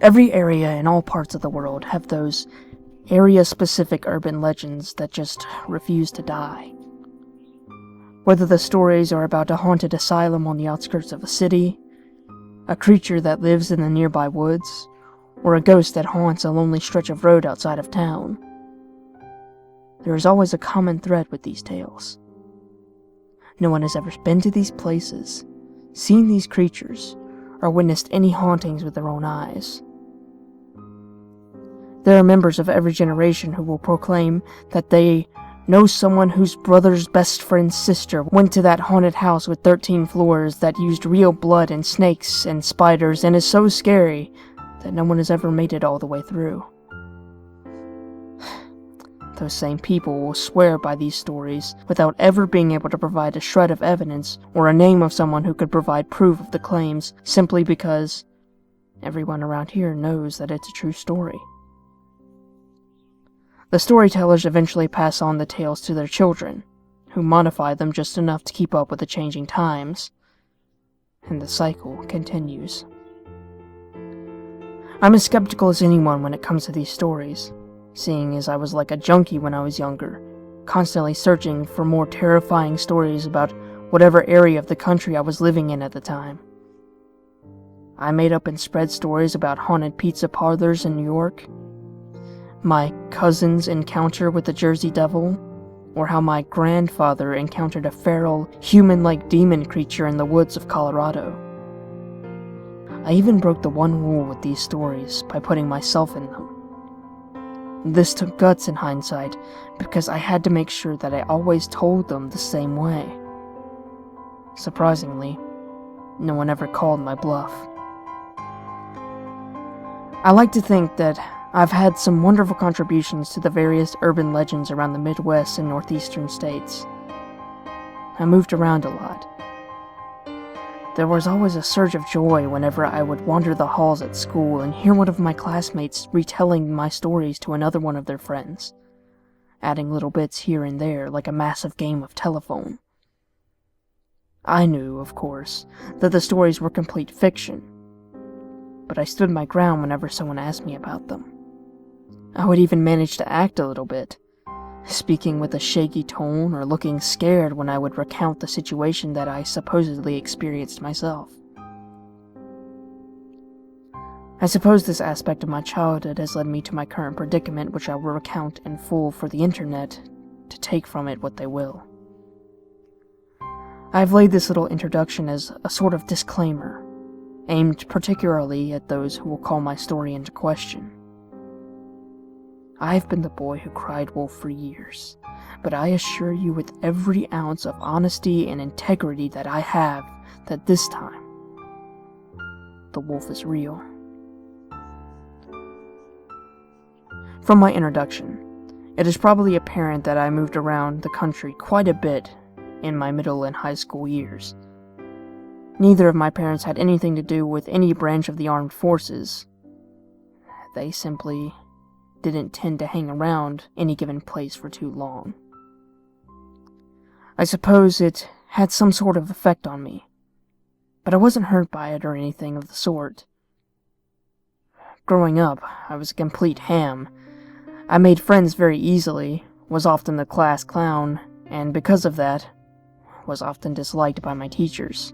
Every area in all parts of the world have those area-specific urban legends that just refuse to die. Whether the stories are about a haunted asylum on the outskirts of a city, a creature that lives in the nearby woods, or a ghost that haunts a lonely stretch of road outside of town, there is always a common thread with these tales. No one has ever been to these places, seen these creatures, or witnessed any hauntings with their own eyes. There are members of every generation who will proclaim that they know someone whose brother's best friend's sister went to that haunted house with 13 floors that used real blood and snakes and spiders and is so scary that no one has ever made it all the way through. Those same people will swear by these stories without ever being able to provide a shred of evidence or a name of someone who could provide proof of the claims, simply because everyone around here knows that it's a true story. The storytellers eventually pass on the tales to their children, who modify them just enough to keep up with the changing times, and the cycle continues. I'm as skeptical as anyone when it comes to these stories, seeing as I was like a junkie when I was younger, constantly searching for more terrifying stories about whatever area of the country I was living in at the time. I made up and spread stories about haunted pizza parlors in New York, my cousin's encounter with the Jersey Devil, or how my grandfather encountered a feral, human-like demon creature in the woods of Colorado. I even broke the one rule with these stories by putting myself in them. This took guts in hindsight, because I had to make sure that I always told them the same way. Surprisingly, no one ever called my bluff. I like to think that I've had some wonderful contributions to the various urban legends around the Midwest and Northeastern states. I moved around a lot. There was always a surge of joy whenever I would wander the halls at school and hear one of my classmates retelling my stories to another one of their friends, adding little bits here and there like a massive game of telephone. I knew, of course, that the stories were complete fiction, but I stood my ground whenever someone asked me about them. I would even manage to act a little bit, speaking with a shaky tone or looking scared when I would recount the situation that I supposedly experienced myself. I suppose this aspect of my childhood has led me to my current predicament, which I will recount in full for the internet to take from it what they will. I have laid this little introduction as a sort of disclaimer, aimed particularly at those who will call my story into question. I've been the boy who cried wolf for years, but I assure you with every ounce of honesty and integrity that I have, that this time, the wolf is real. From my introduction, it is probably apparent that I moved around the country quite a bit in my middle and high school years. Neither of my parents had anything to do with any branch of the armed forces. They simply didn't tend to hang around any given place for too long. I suppose it had some sort of effect on me, but I wasn't hurt by it or anything of the sort. Growing up, I was a complete ham. I made friends very easily, was often the class clown, and because of that, was often disliked by my teachers.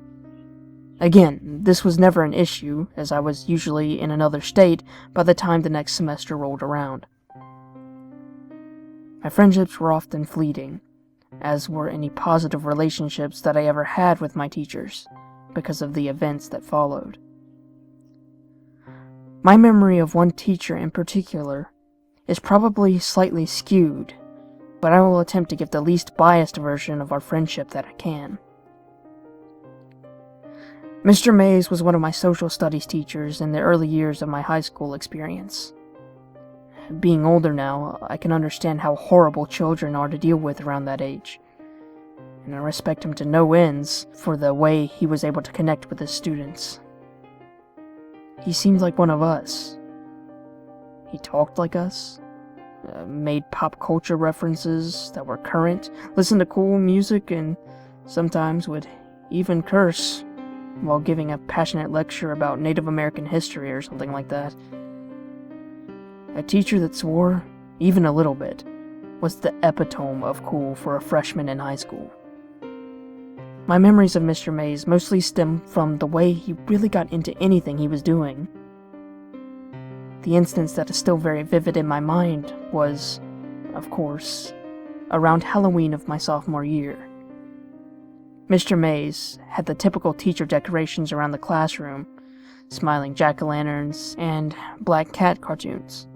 Again, this was never an issue, as I was usually in another state by the time the next semester rolled around. My friendships were often fleeting, as were any positive relationships that I ever had with my teachers, because of the events that followed. My memory of one teacher in particular is probably slightly skewed, but I will attempt to give the least biased version of our friendship that I can. Mr. Mays was one of my social studies teachers in the early years of my high school experience. Being older now, I can understand how horrible children are to deal with around that age, and I respect him to no ends for the way he was able to connect with his students. He seemed like one of us. He talked like us, made pop culture references that were current, listened to cool music, and sometimes would even curse while giving a passionate lecture about Native American history or something like that. A teacher that swore, even a little bit, was the epitome of cool for a freshman in high school. My memories of Mr. Mays mostly stem from the way he really got into anything he was doing. The instance that is still very vivid in my mind was, of course, around Halloween of my sophomore year. Mr. Mays had the typical teacher decorations around the classroom, smiling jack-o'-lanterns and black cat cartoons,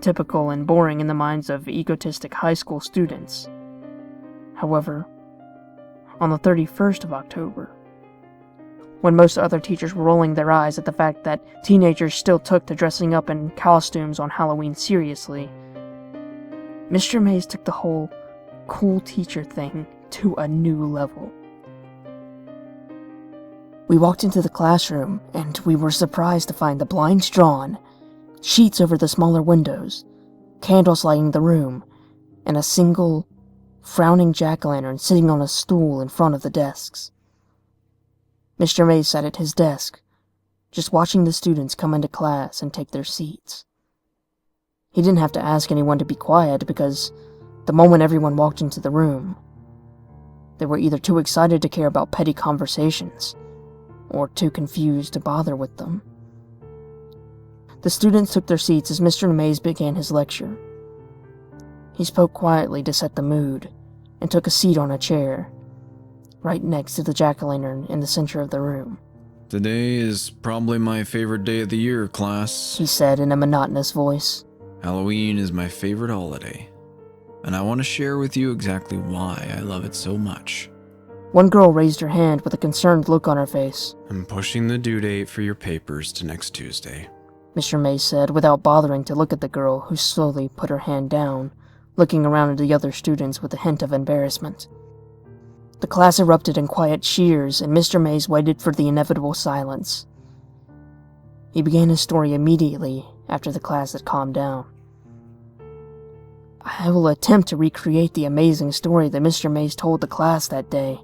typical and boring in the minds of egotistic high school students. However, on the 31st of October, when most other teachers were rolling their eyes at the fact that teenagers still took to dressing up in costumes on Halloween seriously, Mr. Mays took the whole cool teacher thing to a new level. We walked into the classroom, and we were surprised to find the blinds drawn, sheets over the smaller windows, candles lighting the room, and a single, frowning jack-o'-lantern sitting on a stool in front of the desks. Mr. Mays sat at his desk, just watching the students come into class and take their seats. He didn't have to ask anyone to be quiet because the moment everyone walked into the room, they were either too excited to care about petty conversations or too confused to bother with them. The students took their seats as Mr. Mays began his lecture. He spoke quietly to set the mood and took a seat on a chair, right next to the jack-o'-lantern in the center of the room. "Today is probably my favorite day of the year, class," he said in a monotonous voice. "Halloween is my favorite holiday, and I want to share with you exactly why I love it so much." One girl raised her hand with a concerned look on her face. "I'm pushing the due date for your papers to next Tuesday," Mr. Mays said without bothering to look at the girl who slowly put her hand down, looking around at the other students with a hint of embarrassment. The class erupted in quiet cheers, and Mr. Mays waited for the inevitable silence. He began his story immediately after the class had calmed down. I will attempt to recreate the amazing story that Mr. Mays told the class that day.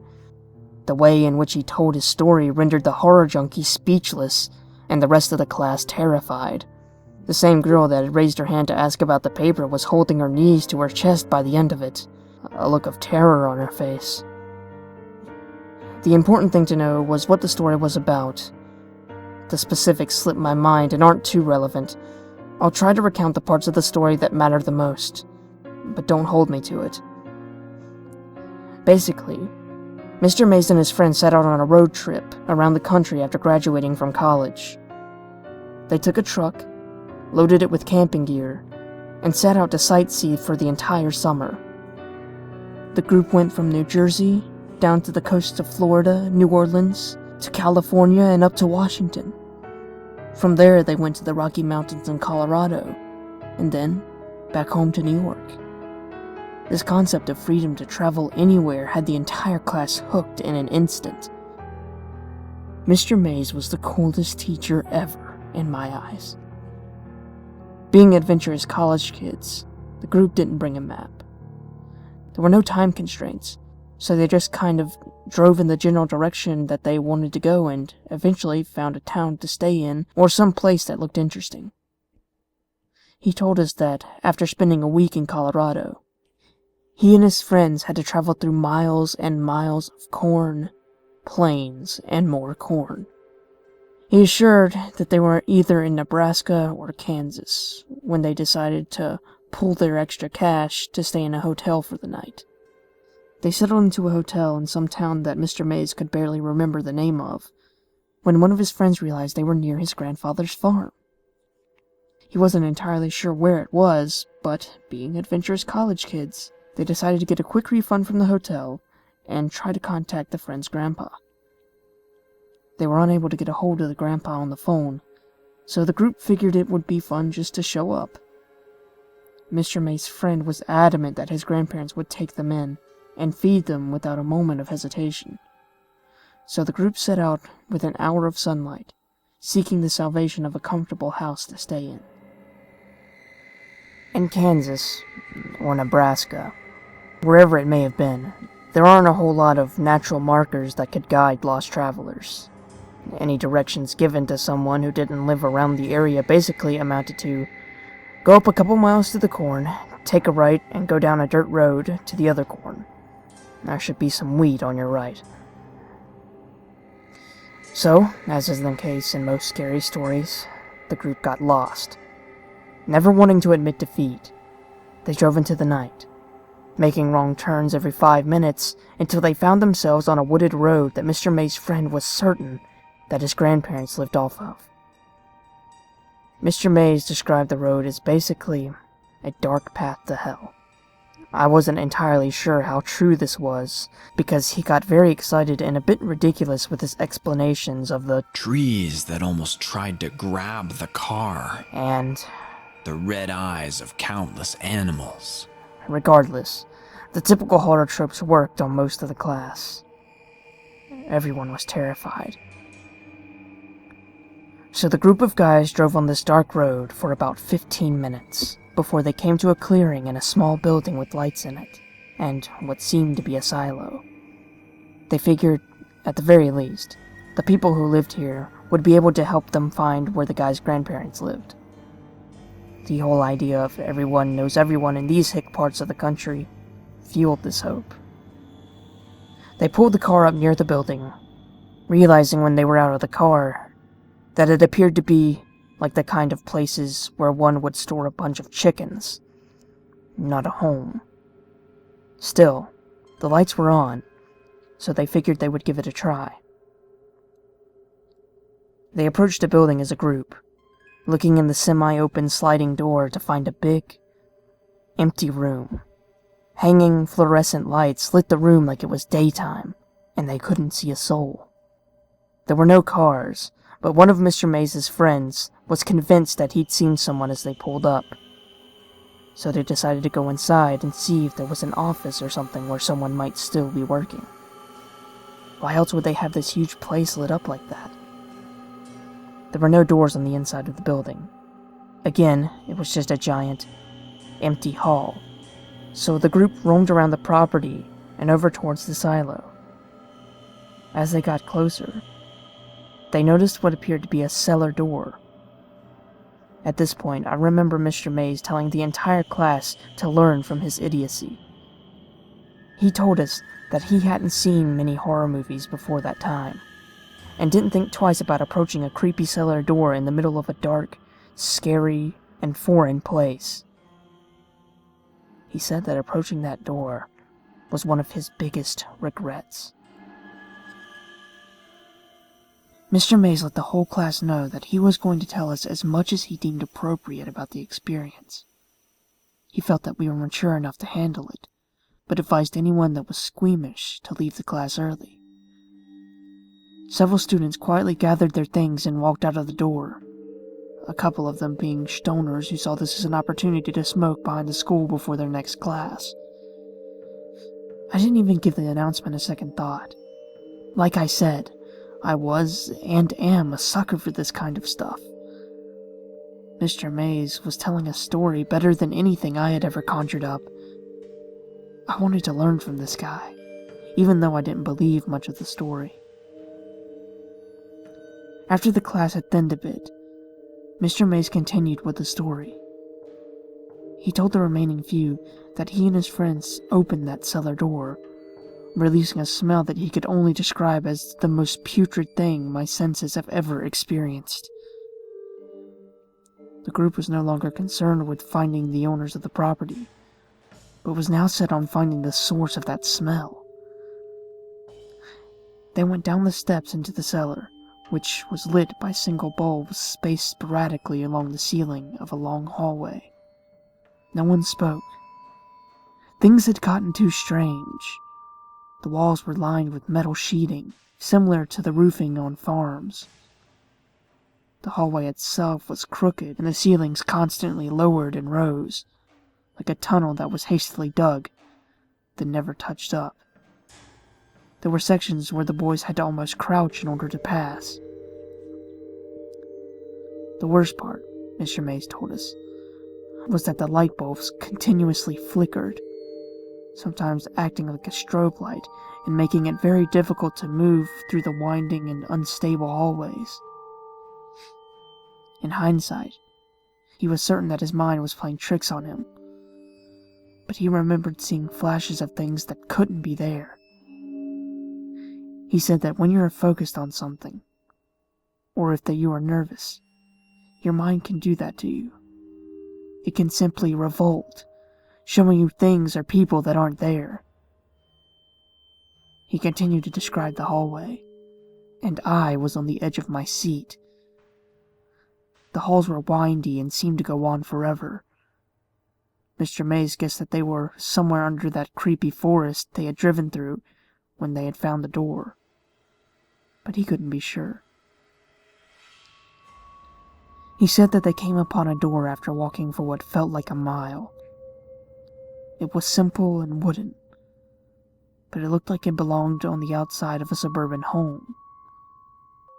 The way in which he told his story rendered the horror junkie speechless, and the rest of the class terrified. The same girl that had raised her hand to ask about the paper was holding her knees to her chest by the end of it, a look of terror on her face. The important thing to know was what the story was about. The specifics slip my mind and aren't too relevant. I'll try to recount the parts of the story that matter the most, but don't hold me to it. Basically, Mr. Mays and his friends set out on a road trip around the country after graduating from college. They took a truck, loaded it with camping gear, and set out to sightsee for the entire summer. The group went from New Jersey down to the coasts of Florida, New Orleans, to California, and up to Washington. From there, they went to the Rocky Mountains in Colorado, and then back home to New York. This concept of freedom to travel anywhere had the entire class hooked in an instant. Mr. Mays was the coolest teacher ever, in my eyes. Being adventurous college kids, the group didn't bring a map. There were no time constraints, so they just kind of drove in the general direction that they wanted to go and eventually found a town to stay in or some place that looked interesting. He told us that after spending a week in Colorado, he and his friends had to travel through miles and miles of corn, plains, and more corn. He assured that they were either in Nebraska or Kansas when they decided to pull their extra cash to stay in a hotel for the night. They settled into a hotel in some town that Mr. Mays could barely remember the name of, when one of his friends realized they were near his grandfather's farm. He wasn't entirely sure where it was, but being adventurous college kids, they decided to get a quick refund from the hotel and try to contact the friend's grandpa. They were unable to get a hold of the grandpa on the phone, so the group figured it would be fun just to show up. Mr. May's friend was adamant that his grandparents would take them in and feed them without a moment of hesitation. So the group set out with an hour of sunlight, seeking the salvation of a comfortable house to stay in. In Kansas, or Nebraska, wherever it may have been, there aren't a whole lot of natural markers that could guide lost travelers. Any directions given to someone who didn't live around the area basically amounted to go up a couple miles to the corn, take a right, and go down a dirt road to the other corn. There should be some wheat on your right. So, as is the case in most scary stories, the group got lost. Never wanting to admit defeat, they drove into the night, making wrong turns every 5 minutes until they found themselves on a wooded road that Mr. May's friend was certain that his grandparents lived off of. Mr. Mays described the road as basically a dark path to hell. I wasn't entirely sure how true this was, because he got very excited and a bit ridiculous with his explanations of the trees that almost tried to grab the car, and the red eyes of countless animals. Regardless, the typical horror tropes worked on most of the class. Everyone was terrified. So the group of guys drove on this dark road for about 15 minutes before they came to a clearing in a small building with lights in it, and what seemed to be a silo. They figured, at the very least, the people who lived here would be able to help them find where the guy's grandparents lived. The whole idea of everyone knows everyone in these hick parts of the country fueled this hope. They pulled the car up near the building, realizing when they were out of the car that it appeared to be like the kind of places where one would store a bunch of chickens, not a home. Still, the lights were on, so they figured they would give it a try. They approached the building as a group, looking in the semi-open sliding door to find a big, empty room. Hanging fluorescent lights lit the room like it was daytime, and they couldn't see a soul. There were no cars, but one of Mr. Mays' friends was convinced that he'd seen someone as they pulled up. So they decided to go inside and see if there was an office or something where someone might still be working. Why else would they have this huge place lit up like that? There were no doors on the inside of the building. Again, it was just a giant, empty hall. So the group roamed around the property and over towards the silo. As they got closer, they noticed what appeared to be a cellar door. At this point, I remember Mr. Mays telling the entire class to learn from his idiocy. He told us that he hadn't seen many horror movies before that time, and didn't think twice about approaching a creepy cellar door in the middle of a dark, scary, and foreign place. He said that approaching that door was one of his biggest regrets. Mr. Mays let the whole class know that he was going to tell us as much as he deemed appropriate about the experience. He felt that we were mature enough to handle it, but advised anyone that was squeamish to leave the class early. Several students quietly gathered their things and walked out of the door, a couple of them being stoners who saw this as an opportunity to smoke behind the school before their next class. I didn't even give the announcement a second thought. Like I said, I was and am a sucker for this kind of stuff. Mr. Mays was telling a story better than anything I had ever conjured up. I wanted to learn from this guy, even though I didn't believe much of the story. After the class had thinned a bit, Mr. Mays continued with the story. He told the remaining few that he and his friends opened that cellar door, releasing a smell that he could only describe as the most putrid thing my senses have ever experienced. The group was no longer concerned with finding the owners of the property, but was now set on finding the source of that smell. They went down the steps into the cellar, which was lit by single bulbs spaced sporadically along the ceiling of a long hallway. No one spoke. Things had gotten too strange. The walls were lined with metal sheeting, similar to the roofing on farms. The hallway itself was crooked, and the ceilings constantly lowered and rose, like a tunnel that was hastily dug, then never touched up. There were sections where the boys had to almost crouch in order to pass. The worst part, Mr. Mays told us, was that the light bulbs continuously flickered. sometimes acting like a strobe light and making it very difficult to move through the winding and unstable hallways. In hindsight, he was certain that his mind was playing tricks on him, but he remembered seeing flashes of things that couldn't be there. He said that when you are focused on something, or if that you are nervous, your mind can do that to you. It can simply revolt, showing you things or people that aren't there. He continued to describe the hallway, and I was on the edge of my seat. The halls were windy and seemed to go on forever. Mr. Mays guessed that they were somewhere under that creepy forest they had driven through when they had found the door, but he couldn't be sure. He said that they came upon a door after walking for what felt like a mile. It was simple and wooden, but it looked like it belonged on the outside of a suburban home.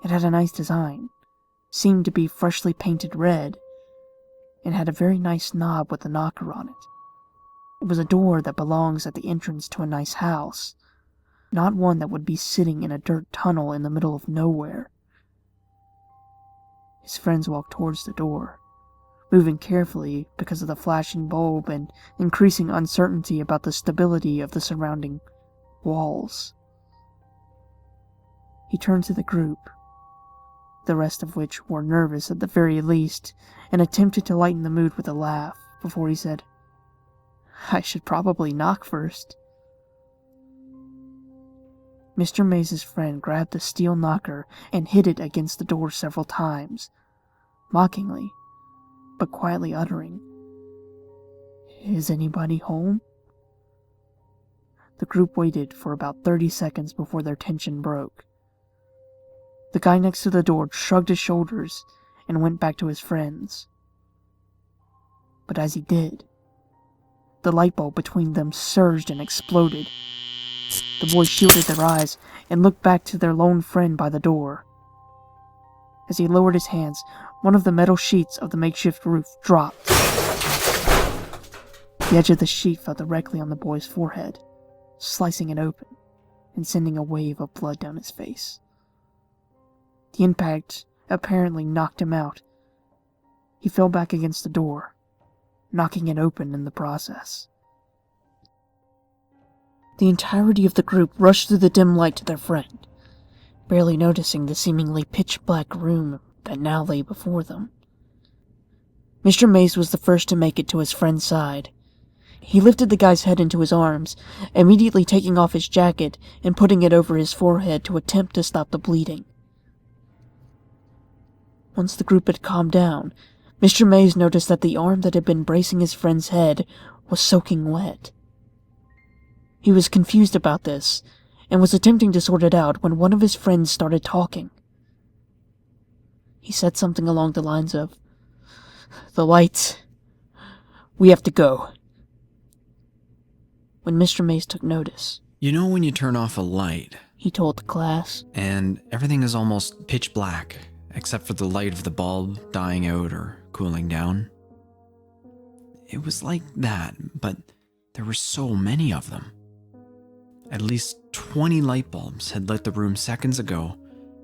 It had a nice design, seemed to be freshly painted red, and had a very nice knob with a knocker on it. It was a door that belongs at the entrance to a nice house, not one that would be sitting in a dirt tunnel in the middle of nowhere. His friends walked towards the door, moving carefully because of the flashing bulb and increasing uncertainty about the stability of the surrounding walls. He turned to the group, the rest of which were nervous at the very least, and attempted to lighten the mood with a laugh before he said, "I should probably knock first." Mr. Mays' friend grabbed the steel knocker and hit it against the door several times, mockingly, but quietly uttering, "Is anybody home?" The group waited for about 30 seconds before their tension broke. The guy next to the door shrugged his shoulders and went back to his friends. But as he did, the light bulb between them surged and exploded. The boys shielded their eyes and looked back to their lone friend by the door. As he lowered his hands, one of the metal sheets of the makeshift roof dropped. The edge of the sheet fell directly on the boy's forehead, slicing it open and sending a wave of blood down his face. The impact apparently knocked him out. He fell back against the door, knocking it open in the process. The entirety of the group rushed through the dim light to their friend, barely noticing the seemingly pitch-black room that now lay before them. Mr. Mays was the first to make it to his friend's side. He lifted the guy's head into his arms, immediately taking off his jacket and putting it over his forehead to attempt to stop the bleeding. Once the group had calmed down, Mr. Mays noticed that the arm that had been bracing his friend's head was soaking wet. He was confused about this, and was attempting to sort it out when one of his friends started talking. He said something along the lines of, "The lights. We have to go." When Mr. Mays took notice, You know when you turn off a light, he told the class, and everything is almost pitch black, except for the light of the bulb dying out or cooling down? It was like that, but there were so many of them. At least 20 light bulbs had lit the room seconds ago,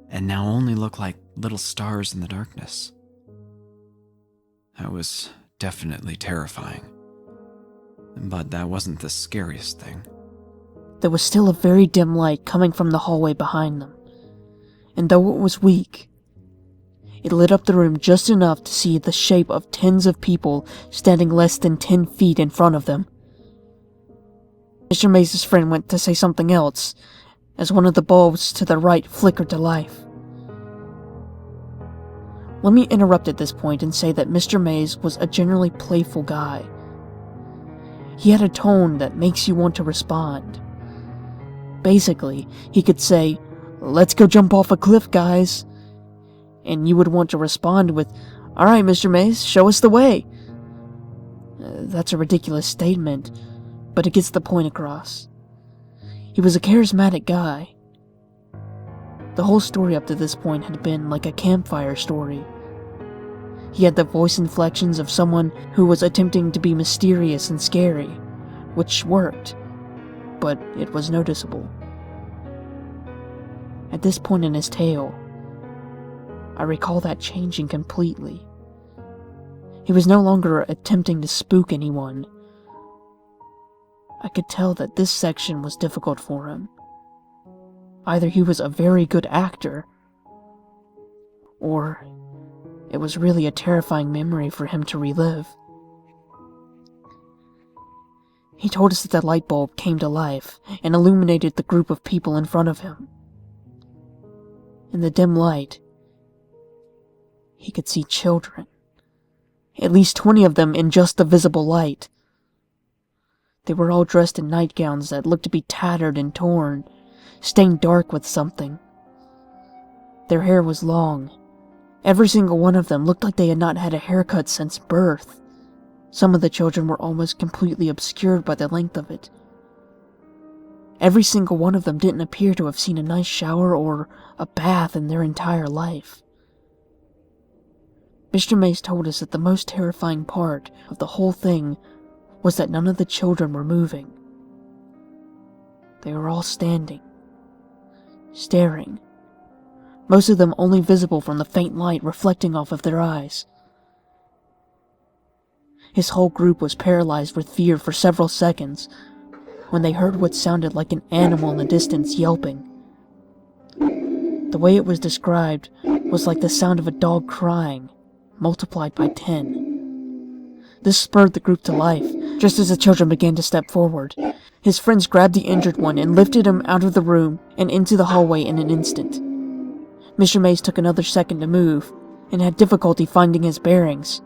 and now only look like little stars in the darkness. That was definitely terrifying. But that wasn't the scariest thing. There was still a very dim light coming from the hallway behind them, and though it was weak, it lit up the room just enough to see the shape of tens of people standing less than 10 feet in front of them. Mr. Mays' friend went to say something else, as one of the bulbs to the right flickered to life. Let me interrupt at this point and say that Mr. Mays was a generally playful guy. He had a tone that makes you want to respond. Basically, he could say, "Let's go jump off a cliff, guys," and you would want to respond with, "All right, Mr. Mays, show us the way." That's a ridiculous statement, but it gets the point across. He was a charismatic guy. The whole story up to this point had been like a campfire story. He had the voice inflections of someone who was attempting to be mysterious and scary, which worked, but it was noticeable. At this point in his tale, I recall that changing completely. He was no longer attempting to spook anyone. I could tell that this section was difficult for him. Either he was a very good actor, or it was really a terrifying memory for him to relive. He told us that the light bulb came to life and illuminated the group of people in front of him. In the dim light, he could see children, at least 20 of them in just the visible light. They were all dressed in nightgowns that looked to be tattered and torn, stained dark with something. Their hair was long. Every single one of them looked like they had not had a haircut since birth. Some of the children were almost completely obscured by the length of it. Every single one of them didn't appear to have seen a nice shower or a bath in their entire life. Mr. Mays told us that the most terrifying part of the whole thing was that none of the children were moving. They were all standing, staring, most of them only visible from the faint light reflecting off of their eyes. His whole group was paralyzed with fear for several seconds when they heard what sounded like an animal in the distance yelping. The way it was described was like the sound of a dog crying, multiplied by 10. This spurred the group to life, just as the children began to step forward. His friends grabbed the injured one and lifted him out of the room and into the hallway in an instant. Mr. Mays took another second to move, and had difficulty finding his bearings.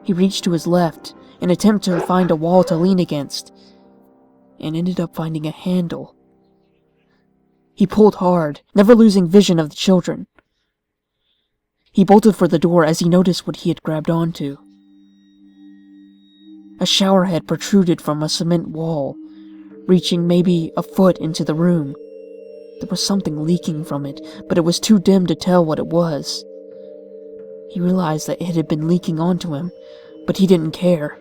He reached to his left, in an attempt to find a wall to lean against, and ended up finding a handle. He pulled hard, never losing vision of the children. He bolted for the door as he noticed what he had grabbed onto. A shower head protruded from a cement wall, reaching maybe a foot into the room. There was something leaking from it, but it was too dim to tell what it was. He realized that it had been leaking onto him, but he didn't care.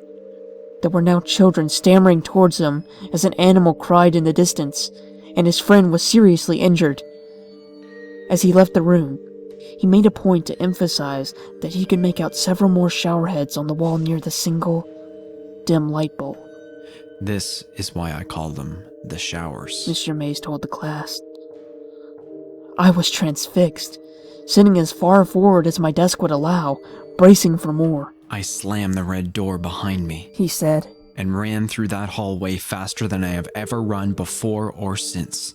There were now children stammering towards him as an animal cried in the distance, and his friend was seriously injured. As he left the room, he made a point to emphasize that he could make out several more shower heads on the wall near the single, dim light bulb. This is why I call them the showers, Mr. Mays told the class. I was transfixed, sitting as far forward as my desk would allow, bracing for more. I slammed the red door behind me, He said, and ran through that hallway faster than I have ever run before or since.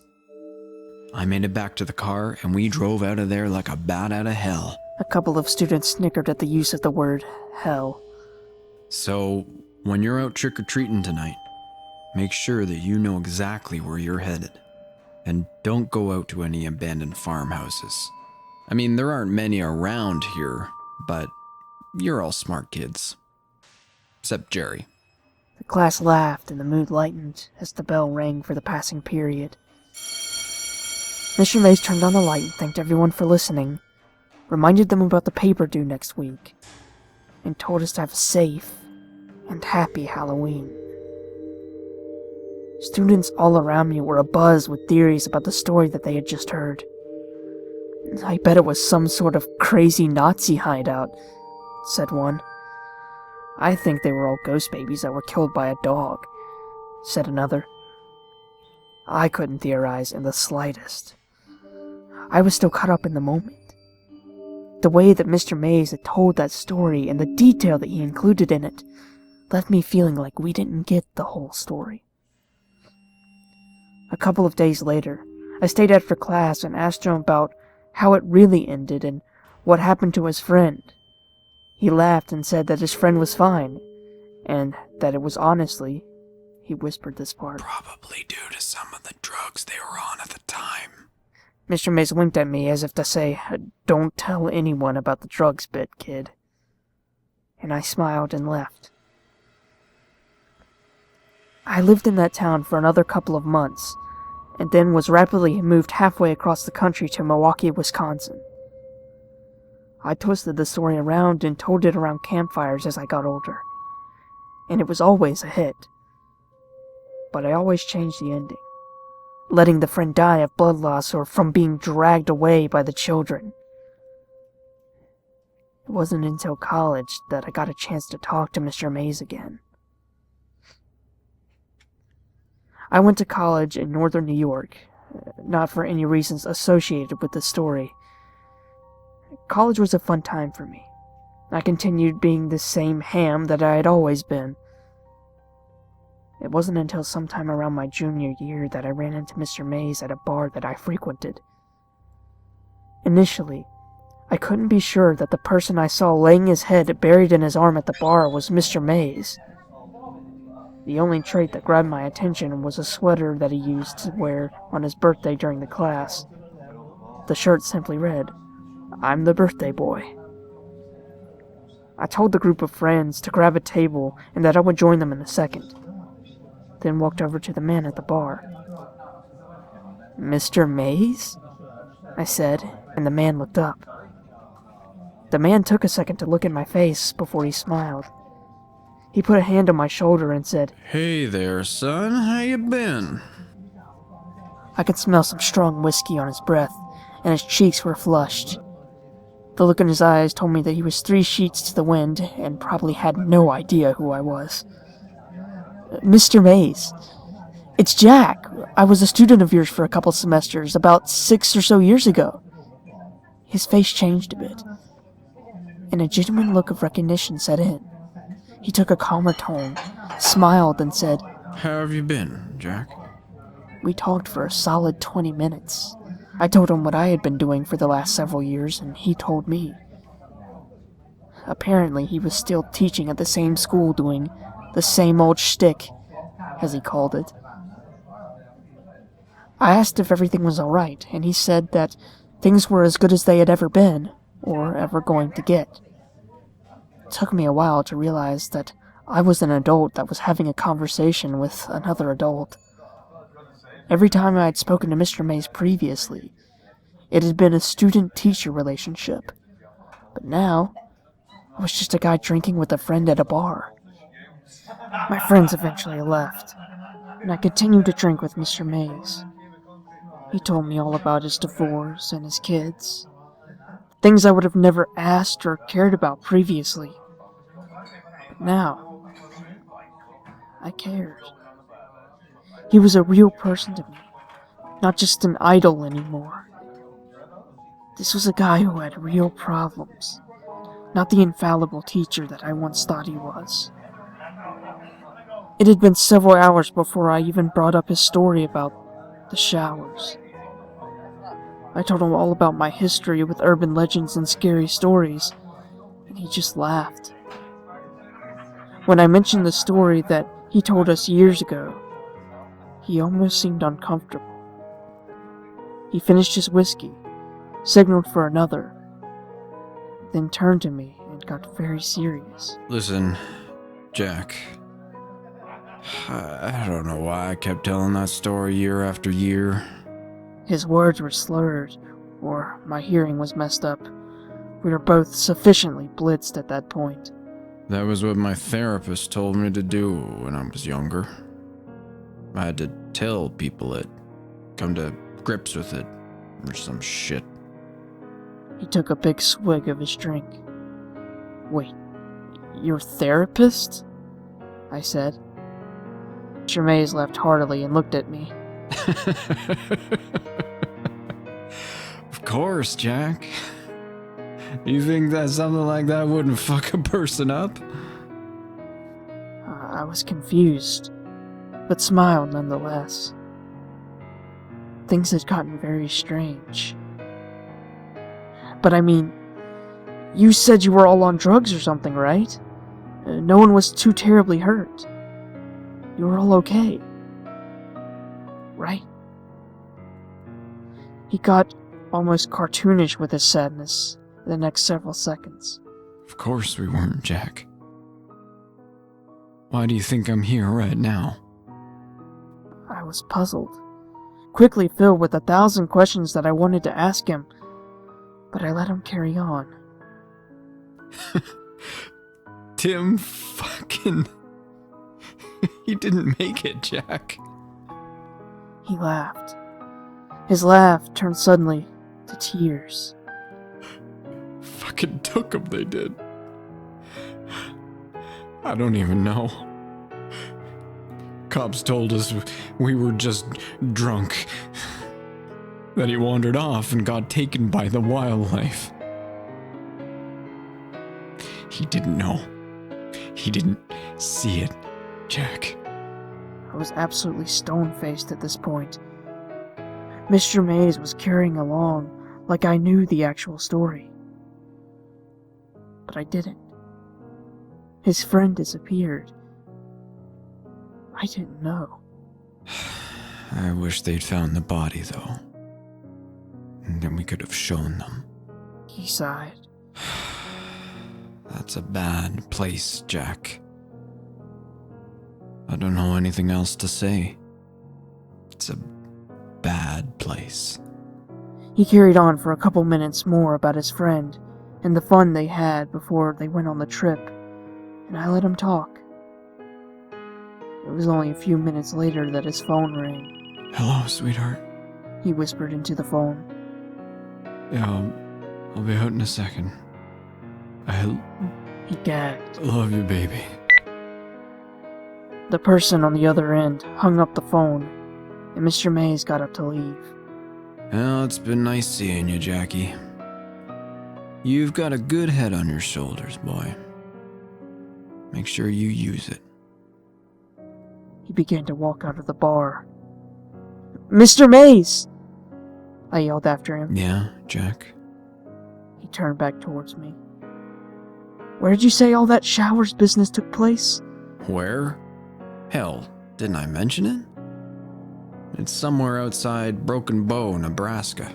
I made it back to the car, and we drove out of there like a bat out of hell. A couple of students snickered at the use of the word hell. So, when you're out trick-or-treating tonight, make sure that you know exactly where you're headed. And don't go out to any abandoned farmhouses. I mean, there aren't many around here, but you're all smart kids. Except Jerry. The class laughed and the mood lightened as the bell rang for the passing period. Mr. Mays turned on the light and thanked everyone for listening, reminded them about the paper due next week, and told us to have a safe and happy Halloween. Students all around me were abuzz with theories about the story that they had just heard. I bet it was some sort of crazy Nazi hideout, said one. I think they were all ghost babies that were killed by a dog, said another. I couldn't theorize in the slightest. I was still caught up in the moment. The way that Mr. Mays had told that story and the detail that he included in it left me feeling like we didn't get the whole story. A couple of days later, I stayed after class and asked him about how it really ended and what happened to his friend. He laughed and said that his friend was fine, and that it was honestly, he whispered this part, Probably due to some of the drugs they were on at the time. Mr. Mays winked at me as if to say, don't tell anyone about the drugs bit, kid. And I smiled and left. I lived in that town for another couple of months, and then was rapidly moved halfway across the country to Milwaukee, Wisconsin. I twisted the story around and told it around campfires as I got older, and it was always a hit. but I always changed the ending, letting the friend die of blood loss or from being dragged away by the children. It wasn't until college that I got a chance to talk to Mr. Mays again. I went to college in northern New York, not for any reasons associated with the story. College was a fun time for me. I continued being the same ham that I had always been. It wasn't until sometime around my junior year that I ran into Mr. Mays at a bar that I frequented. Initially, I couldn't be sure that the person I saw laying his head buried in his arm at the bar was Mr. Mays. The only trait that grabbed my attention was a sweater that he used to wear on his birthday during the class. The shirt simply read, "I'm the birthday boy." I told the group of friends to grab a table and that I would join them in a second, then walked over to the man at the bar. "Mr. Mays?" I said, and the man looked up. The man took a second to look at my face before he smiled. He put a hand on my shoulder and said, "Hey there, son. How you been?" I could smell some strong whiskey on his breath, and his cheeks were flushed. The look in his eyes told me that he was 3 sheets to the wind and probably had no idea who I was. "Mr. Mays, it's Jack. I was a student of yours for a couple semesters, about 6 or so years ago." His face changed a bit, and a genuine look of recognition set in. He took a calmer tone, smiled, and said, "How have you been, Jack?" We talked for a solid 20 minutes. I told him what I had been doing for the last several years, and he told me. Apparently, he was still teaching at the same school doing the same old shtick, as he called it. I asked if everything was alright, and he said that things were as good as they had ever been, or ever going to get. It took me a while to realize that I was an adult that was having a conversation with another adult. Every time I had spoken to Mr. Mays previously, it had been a student-teacher relationship. But now, I was just a guy drinking with a friend at a bar. My friends eventually left, and I continued to drink with Mr. Mays. He told me all about his divorce and his kids, things I would have never asked or cared about previously. But now, I cared. He was a real person to me, not just an idol anymore. This was a guy who had real problems, not the infallible teacher that I once thought he was. It had been several hours before I even brought up his story about the showers. I told him all about my history with urban legends and scary stories, and he just laughed. When I mentioned the story that he told us years ago, he almost seemed uncomfortable. He finished his whiskey, signaled for another, then turned to me and got very serious. "Listen, Jack. I don't know why I kept telling that story year after year." His words were slurred, or my hearing was messed up. We were both sufficiently blitzed at that point. "That was what my therapist told me to do when I was younger. I had to tell people it, come to grips with it, or some shit." He took a big swig of his drink. "Wait, your therapist?" I said. Mr. Mays laughed heartily and looked at me. "Of course, Jack. You think that something like that wouldn't fuck a person up?" I was confused, but smiled nonetheless. Things had gotten very strange. "But I mean, you said you were all on drugs or something, right? No one was too terribly hurt. You were all okay, right?" He got almost cartoonish with his sadness in the next several seconds. "Of course we weren't, Jack. Why do you think I'm here right now?" I was puzzled, quickly filled with 1,000 questions that I wanted to ask him, but I let him carry on. Tim fucking... He didn't make it, Jack. He laughed. His laugh turned suddenly to tears. Fucking took him, they did. I don't even know. Cops told us we were just drunk. That he wandered off and got taken by the wildlife. He didn't know. He didn't see it, Jack. I was absolutely stone-faced at this point. Mr. Mays was carrying along like I knew the actual story. But I didn't. His friend disappeared. I didn't know. I wish they'd found the body, though. And then we could have shown them. He sighed. That's a bad place, Jack. I don't know anything else to say. It's a bad place. He carried on for a couple minutes more about his friend and the fun they had before they went on the trip, and I let him talk. It was only a few minutes later that his phone rang. Hello, sweetheart. He whispered into the phone. Yeah, I'll be out in a second. He gagged. Love you, baby. The person on the other end hung up the phone, and Mr. Mays got up to leave. Well, it's been nice seeing you, Jackie. You've got a good head on your shoulders, boy. Make sure you use it. He began to walk out of the bar. Mr. Mays! I yelled after him. Yeah, Jack? He turned back towards me. Where did you say all that showers business took place? Where? Hell, didn't I mention it? It's somewhere outside Broken Bow, Nebraska.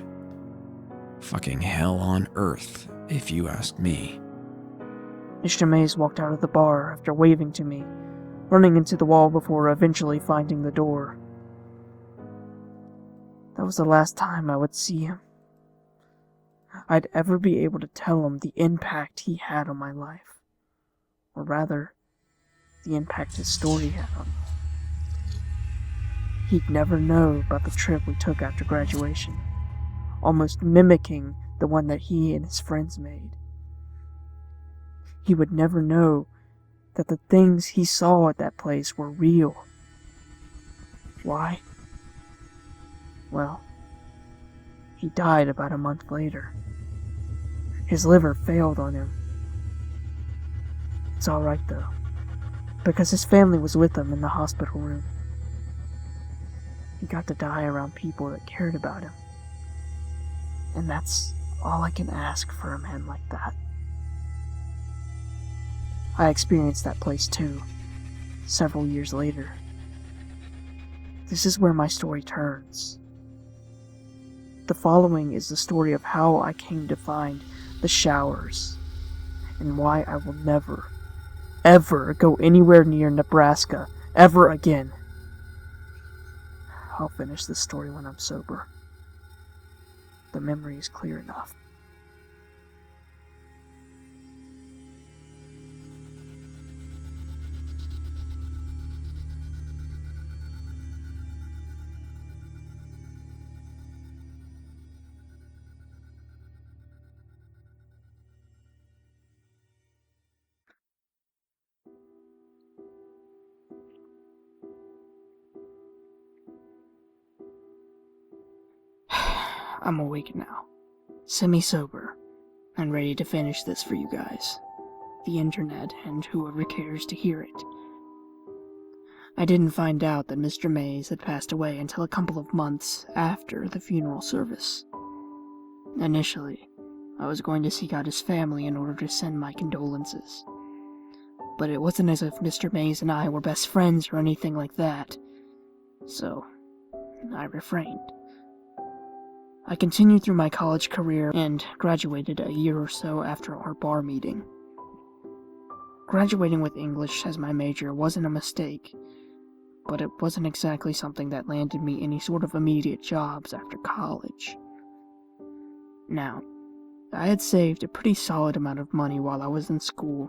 Fucking hell on earth, if you ask me. Mr. Mays walked out of the bar after waving to me, running into the wall before eventually finding the door. That was the last time I would see him. I'd ever be able to tell him the impact he had on my life. Or rather, the impact his story had on me. He'd never know about the trip we took after graduation, almost mimicking the one that he and his friends made. He would never know that the things he saw at that place were real. Why? Well, he died about a month later. His liver failed on him. It's alright though, because his family was with him in the hospital room. He got to die around people that cared about him. And that's all I can ask for a man like that. I experienced that place too, several years later. This is where my story turns. The following is the story of how I came to find the showers, and why I will never, ever go anywhere near Nebraska ever again. I'll finish this story when I'm sober. The memory is clear enough. I'm awake now, semi-sober, and ready to finish this for you guys, the internet, and whoever cares to hear it. I didn't find out that Mr. Mays had passed away until a couple of months after the funeral service. Initially, I was going to seek out his family in order to send my condolences. But it wasn't as if Mr. Mays and I were best friends or anything like that, so I refrained. I continued through my college career and graduated a year or so after our bar meeting. Graduating with English as my major wasn't a mistake, but it wasn't exactly something that landed me any sort of immediate jobs after college. Now, I had saved a pretty solid amount of money while I was in school,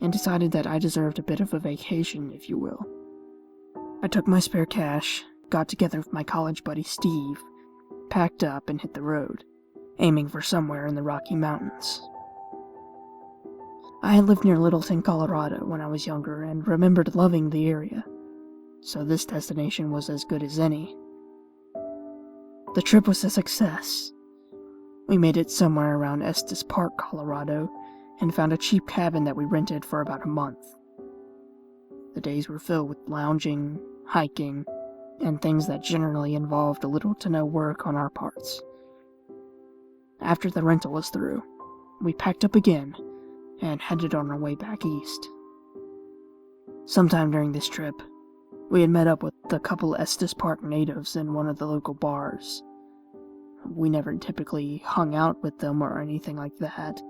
and decided that I deserved a bit of a vacation, if you will. I took my spare cash, got together with my college buddy Steve, packed up, and hit the road, aiming for somewhere in the Rocky Mountains. I had lived near Littleton, Colorado when I was younger and remembered loving the area, so this destination was as good as any. The trip was a success. We made it somewhere around Estes Park, Colorado, and found a cheap cabin that we rented for about a month. The days were filled with lounging, hiking, and things that generally involved a little to no work on our parts. After the rental was through, we packed up again and headed on our way back east. Sometime during this trip, we had met up with a couple Estes Park natives in one of the local bars. We never typically hung out with them or anything like that.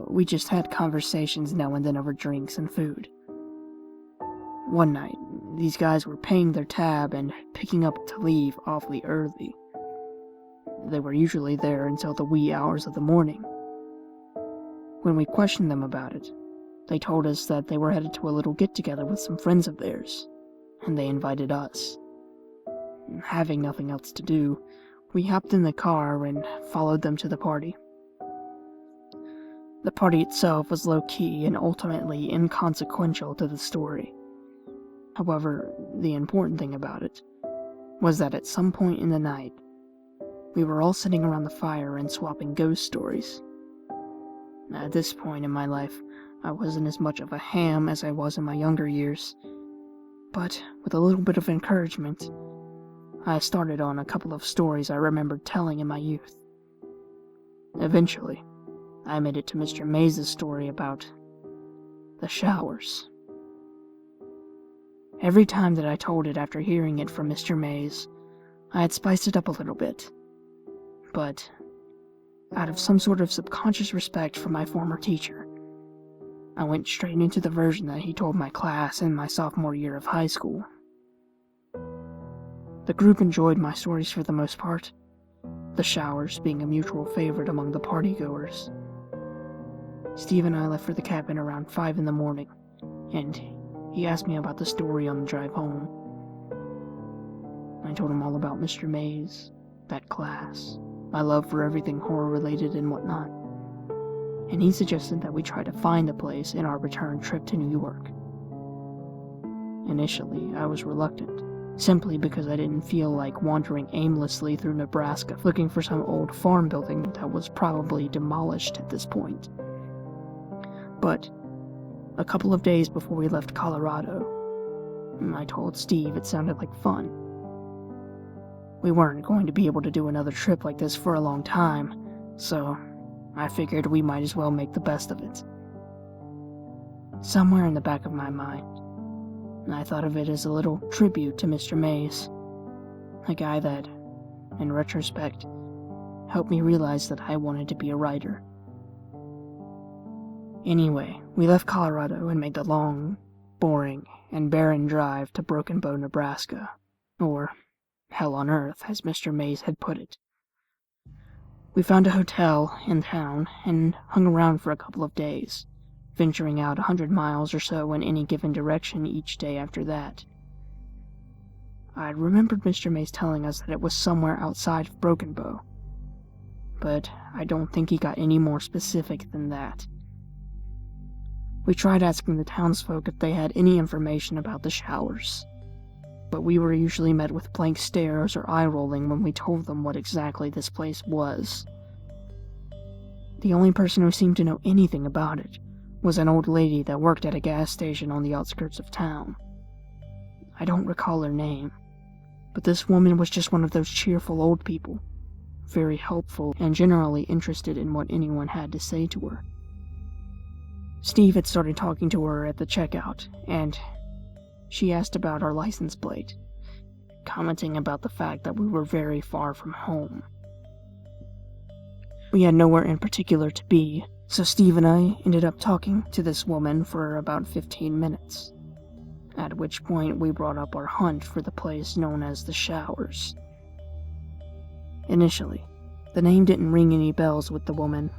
We just had conversations now and then over drinks and food. One night, these guys were paying their tab and picking up to leave awfully early. They were usually there until the wee hours of the morning. When we questioned them about it, they told us that they were headed to a little get-together with some friends of theirs, and they invited us. Having nothing else to do, we hopped in the car and followed them to the party. The party itself was low-key and ultimately inconsequential to the story. However, the important thing about it was that at some point in the night, we were all sitting around the fire and swapping ghost stories. At this point in my life, I wasn't as much of a ham as I was in my younger years, but with a little bit of encouragement, I started on a couple of stories I remembered telling in my youth. Eventually, I made it to Mr. Mays' story about the showers. Every time that I told it after hearing it from Mr. Mays, I had spiced it up a little bit, but out of some sort of subconscious respect for my former teacher, I went straight into the version that he told my class in my sophomore year of high school. The group enjoyed my stories for the most part, the showers being a mutual favorite among the partygoers. Steve and I left for the cabin around 5 in the morning, and he asked me about the story on the drive home. I told him all about Mr. Mays, that class, my love for everything horror-related and whatnot, and he suggested that we try to find the place in our return trip to New York. Initially, I was reluctant, simply because I didn't feel like wandering aimlessly through Nebraska looking for some old farm building that was probably demolished at this point. But a couple of days before we left Colorado, I told Steve it sounded like fun. We weren't going to be able to do another trip like this for a long time, so I figured we might as well make the best of it. Somewhere in the back of my mind, I thought of it as a little tribute to Mr. Mays, a guy that, in retrospect, helped me realize that I wanted to be a writer. Anyway, we left Colorado and made the long, boring, and barren drive to Broken Bow, Nebraska, or hell on earth, as Mr. Mays had put it. We found a hotel in town and hung around for a couple of days, venturing out 100 miles or so in any given direction each day after that. I remembered Mr. Mays telling us that it was somewhere outside of Broken Bow, but I don't think he got any more specific than that. We tried asking the townsfolk if they had any information about the showers, but we were usually met with blank stares or eye-rolling when we told them what exactly this place was. The only person who seemed to know anything about it was an old lady that worked at a gas station on the outskirts of town. I don't recall her name, but this woman was just one of those cheerful old people, very helpful and generally interested in what anyone had to say to her. Steve had started talking to her at the checkout, and she asked about our license plate, commenting about the fact that we were very far from home. We had nowhere in particular to be, so Steve and I ended up talking to this woman for about 15 minutes, at which point we brought up our hunt for the place known as the Showers. Initially, the name didn't ring any bells with the woman,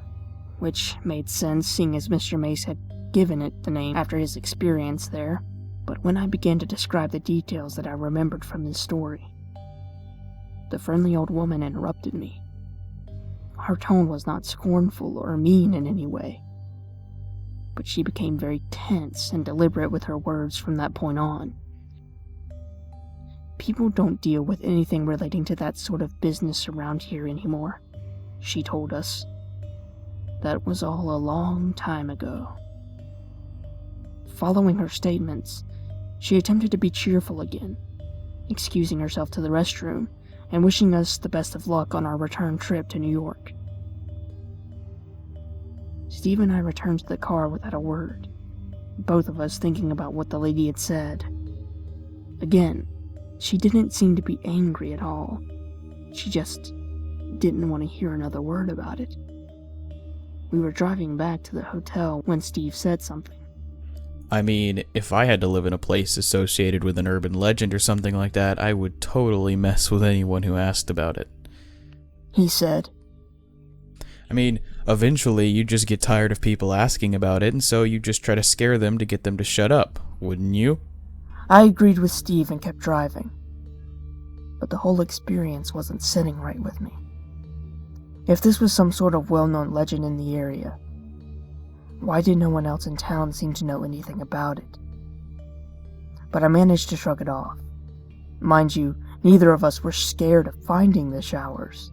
which made sense seeing as Mr. Mace had given it the name after his experience there, But when I began to describe the details that I remembered from this story, the friendly old woman interrupted me. Her tone was not scornful or mean in any way, but she became very tense and deliberate with her words from that point on. People don't deal with anything relating to that sort of business around here anymore, she told us. That was all a long time ago. Following her statements, she attempted to be cheerful again, excusing herself to the restroom and wishing us the best of luck on our return trip to New York. Steve and I returned to the car without a word, both of us thinking about what the lady had said. Again, she didn't seem to be angry at all. She just didn't want to hear another word about it. We were driving back to the hotel when Steve said something. I mean, if I had to live in a place associated with an urban legend or something like that, I would totally mess with anyone who asked about it. He said. I mean, eventually you just get tired of people asking about it, and so you just try to scare them to get them to shut up, wouldn't you? I agreed with Steve and kept driving. But the whole experience wasn't sitting right with me. If this was some sort of well-known legend in the area, why did no one else in town seem to know anything about it? But I managed to shrug it off. Mind you, neither of us were scared of finding the showers.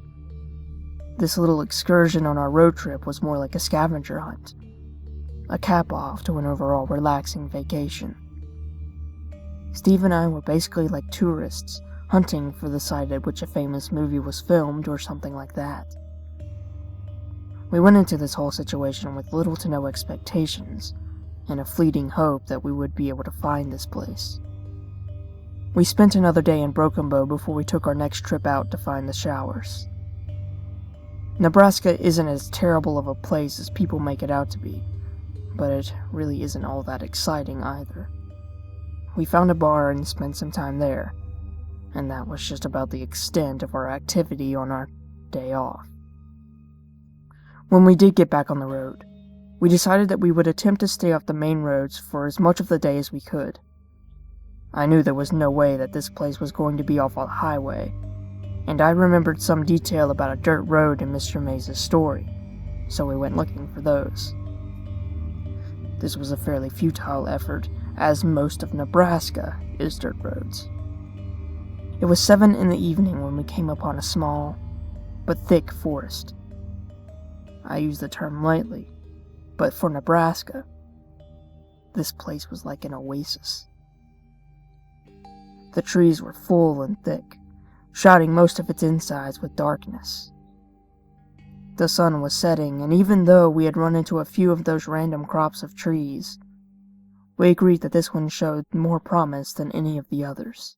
This little excursion on our road trip was more like a scavenger hunt, a cap-off to an overall relaxing vacation. Steve and I were basically like tourists, hunting for the site at which a famous movie was filmed or something like that. We went into this whole situation with little to no expectations, and a fleeting hope that we would be able to find this place. We spent another day in Broken Bow before we took our next trip out to find the showers. Nebraska isn't as terrible of a place as people make it out to be, but it really isn't all that exciting either. We found a bar and spent some time there, and that was just about the extent of our activity on our day off. When we did get back on the road, we decided that we would attempt to stay off the main roads for as much of the day as we could. I knew there was no way that this place was going to be off a highway, and I remembered some detail about a dirt road in Mr. Mays' story, so we went looking for those. This was a fairly futile effort, as most of Nebraska is dirt roads. It was 7 in the evening when we came upon a small, but thick forest. I use the term lightly, but for Nebraska, this place was like an oasis. The trees were full and thick, shrouding most of its insides with darkness. The sun was setting, and even though we had run into a few of those random crops of trees, we agreed that this one showed more promise than any of the others.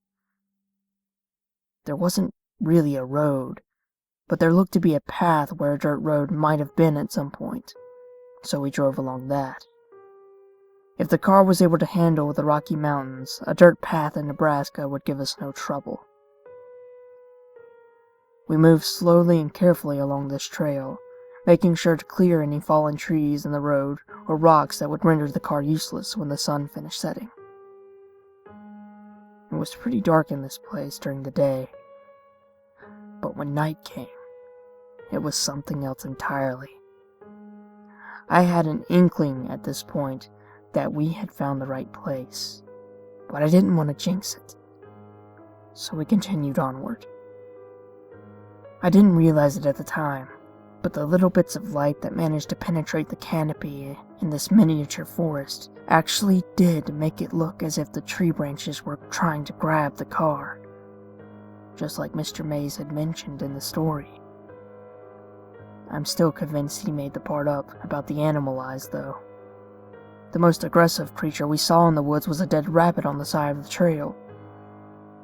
There wasn't really a road, but there looked to be a path where a dirt road might have been at some point, so we drove along that. If the car was able to handle the Rocky Mountains, a dirt path in Nebraska would give us no trouble. We moved slowly and carefully along this trail, making sure to clear any fallen trees in the road or rocks that would render the car useless when the sun finished setting. It was pretty dark in this place during the day, but when night came, it was something else entirely. I had an inkling at this point that we had found the right place, but I didn't want to jinx it, so we continued onward. I didn't realize it at the time, but the little bits of light that managed to penetrate the canopy in this miniature forest actually did make it look as if the tree branches were trying to grab the car, just like Mr. Mays had mentioned in the story. I'm still convinced he made the part up about the animal eyes, though. The most aggressive creature we saw in the woods was a dead rabbit on the side of the trail.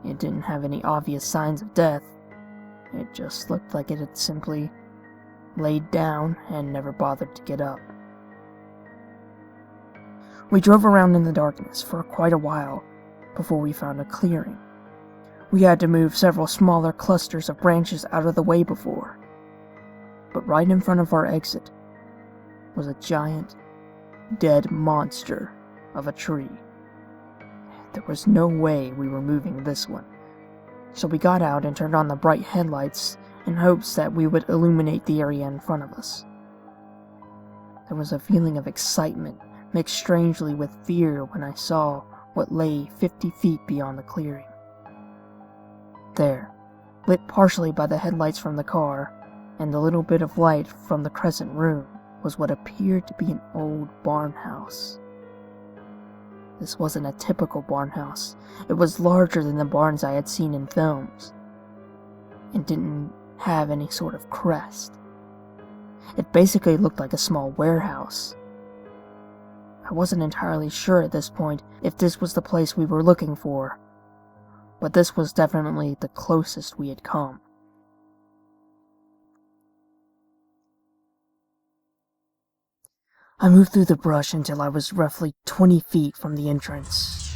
It didn't have any obvious signs of death. It just looked like it had simply laid down and never bothered to get up. We drove around in the darkness for quite a while before we found a clearing. We had to move several smaller clusters of branches out of the way before, but right in front of our exit was a giant, dead monster of a tree. there was no way we were moving this one. So we got out and turned on the bright headlights in hopes that we would illuminate the area in front of us. There was a feeling of excitement mixed strangely with fear when I saw what lay 50 feet beyond the clearing. There, lit partially by the headlights from the car and the little bit of light from the crescent room, was what appeared to be an old barn house. This wasn't a typical barn house. It was larger than the barns I had seen in films, and didn't have any sort of crest. It basically looked like a small warehouse. I wasn't entirely sure at this point if this was the place we were looking for, but this was definitely the closest we had come. I moved through the brush until I was roughly 20 feet from the entrance,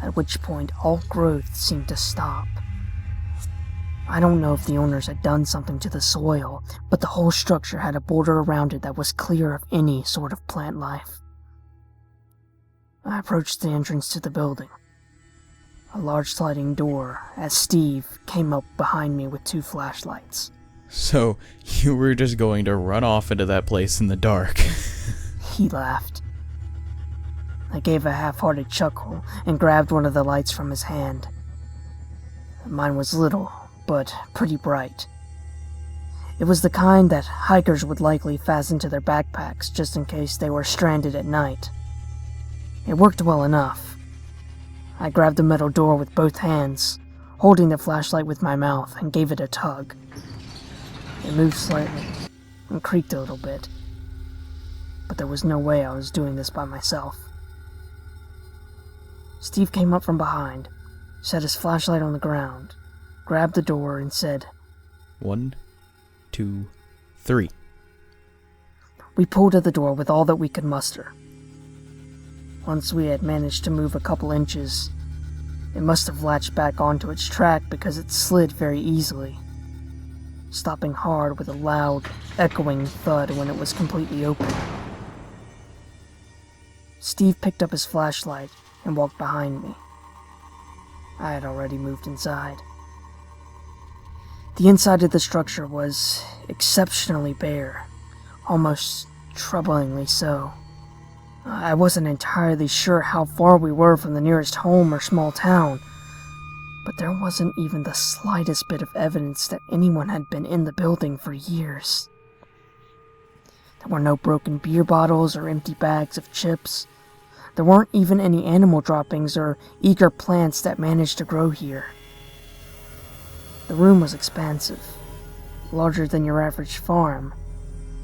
at which point all growth seemed to stop. I don't know if the owners had done something to the soil, but the whole structure had a border around it that was clear of any sort of plant life. I approached the entrance to the building, a large sliding door, as Steve came up behind me with 2 flashlights. So, you were just going to run off into that place in the dark. He laughed. I gave a half-hearted chuckle and grabbed one of the lights from his hand. Mine was little, but pretty bright. It was the kind that hikers would likely fasten to their backpacks just in case they were stranded at night. It worked well enough. I grabbed the metal door with both hands, holding the flashlight with my mouth, and gave it a tug. It moved slightly and creaked a little bit, but there was no way I was doing this by myself. Steve came up from behind, set his flashlight on the ground, grabbed the door, and said, 1, 2, 3. We pulled at the door with all that we could muster. Once we had managed to move a couple inches, it must have latched back onto its track because it slid very easily, stopping hard with a loud, echoing thud when it was completely open. Steve picked up his flashlight and walked behind me. I had already moved inside. The inside of the structure was exceptionally bare, almost troublingly so. I wasn't entirely sure how far we were from the nearest home or small town, but there wasn't even the slightest bit of evidence that anyone had been in the building for years. There were no broken beer bottles or empty bags of chips. There weren't even any animal droppings or eager plants that managed to grow here. The room was expansive, larger than your average farm,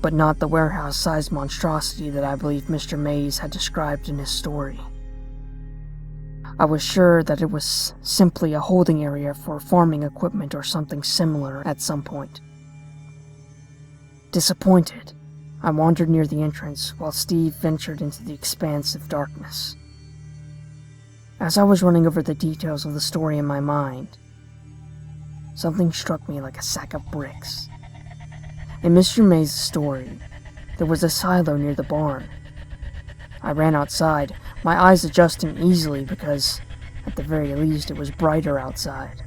but not the warehouse-sized monstrosity that I believe Mr. Mays had described in his story. I was sure that it was simply a holding area for farming equipment or something similar at some point. Disappointed, I wandered near the entrance while Steve ventured into the expansive darkness. As I was running over the details of the story in my mind, something struck me like a sack of bricks. In Mr. Mays' story, there was a silo near the barn. I ran outside, my eyes adjusting easily because, at the very least, it was brighter outside.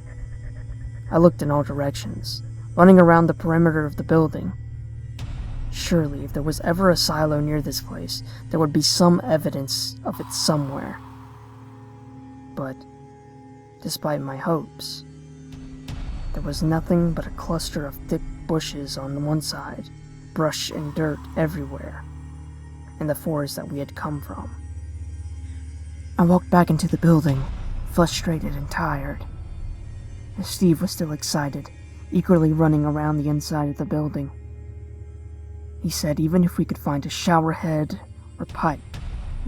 I looked in all directions, running around the perimeter of the building. Surely, if there was ever a silo near this place, there would be some evidence of it somewhere. But, despite my hopes, there was nothing but a cluster of thick bushes on the one side, brush and dirt everywhere, and the forest that we had come from. I walked back into the building, frustrated and tired. Steve was still excited, eagerly running around the inside of the building. He said even if we could find a shower head or pipe,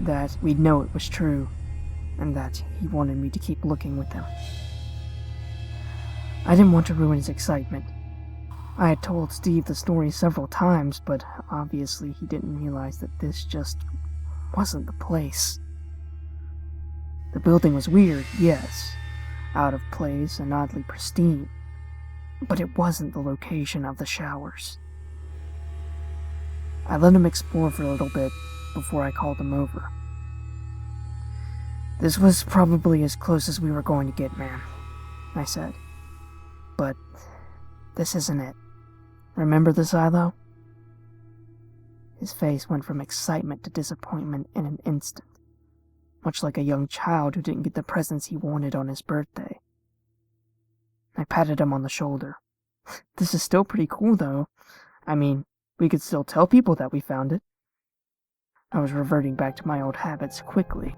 that we'd know it was true, and that he wanted me to keep looking with him. I didn't want to ruin his excitement. I had told Steve the story several times, but obviously he didn't realize that this just wasn't the place. The building was weird, yes, out of place and oddly pristine, but it wasn't the location of the showers. I let him explore for a little bit before I called him over. "This was probably as close as we were going to get, man," I said. "But this isn't it. Remember the silo?" His face went from excitement to disappointment in an instant, much like a young child who didn't get the presents he wanted on his birthday. I patted him on the shoulder. "This is still pretty cool, though. I mean, we could still tell people that we found it." I was reverting back to my old habits quickly.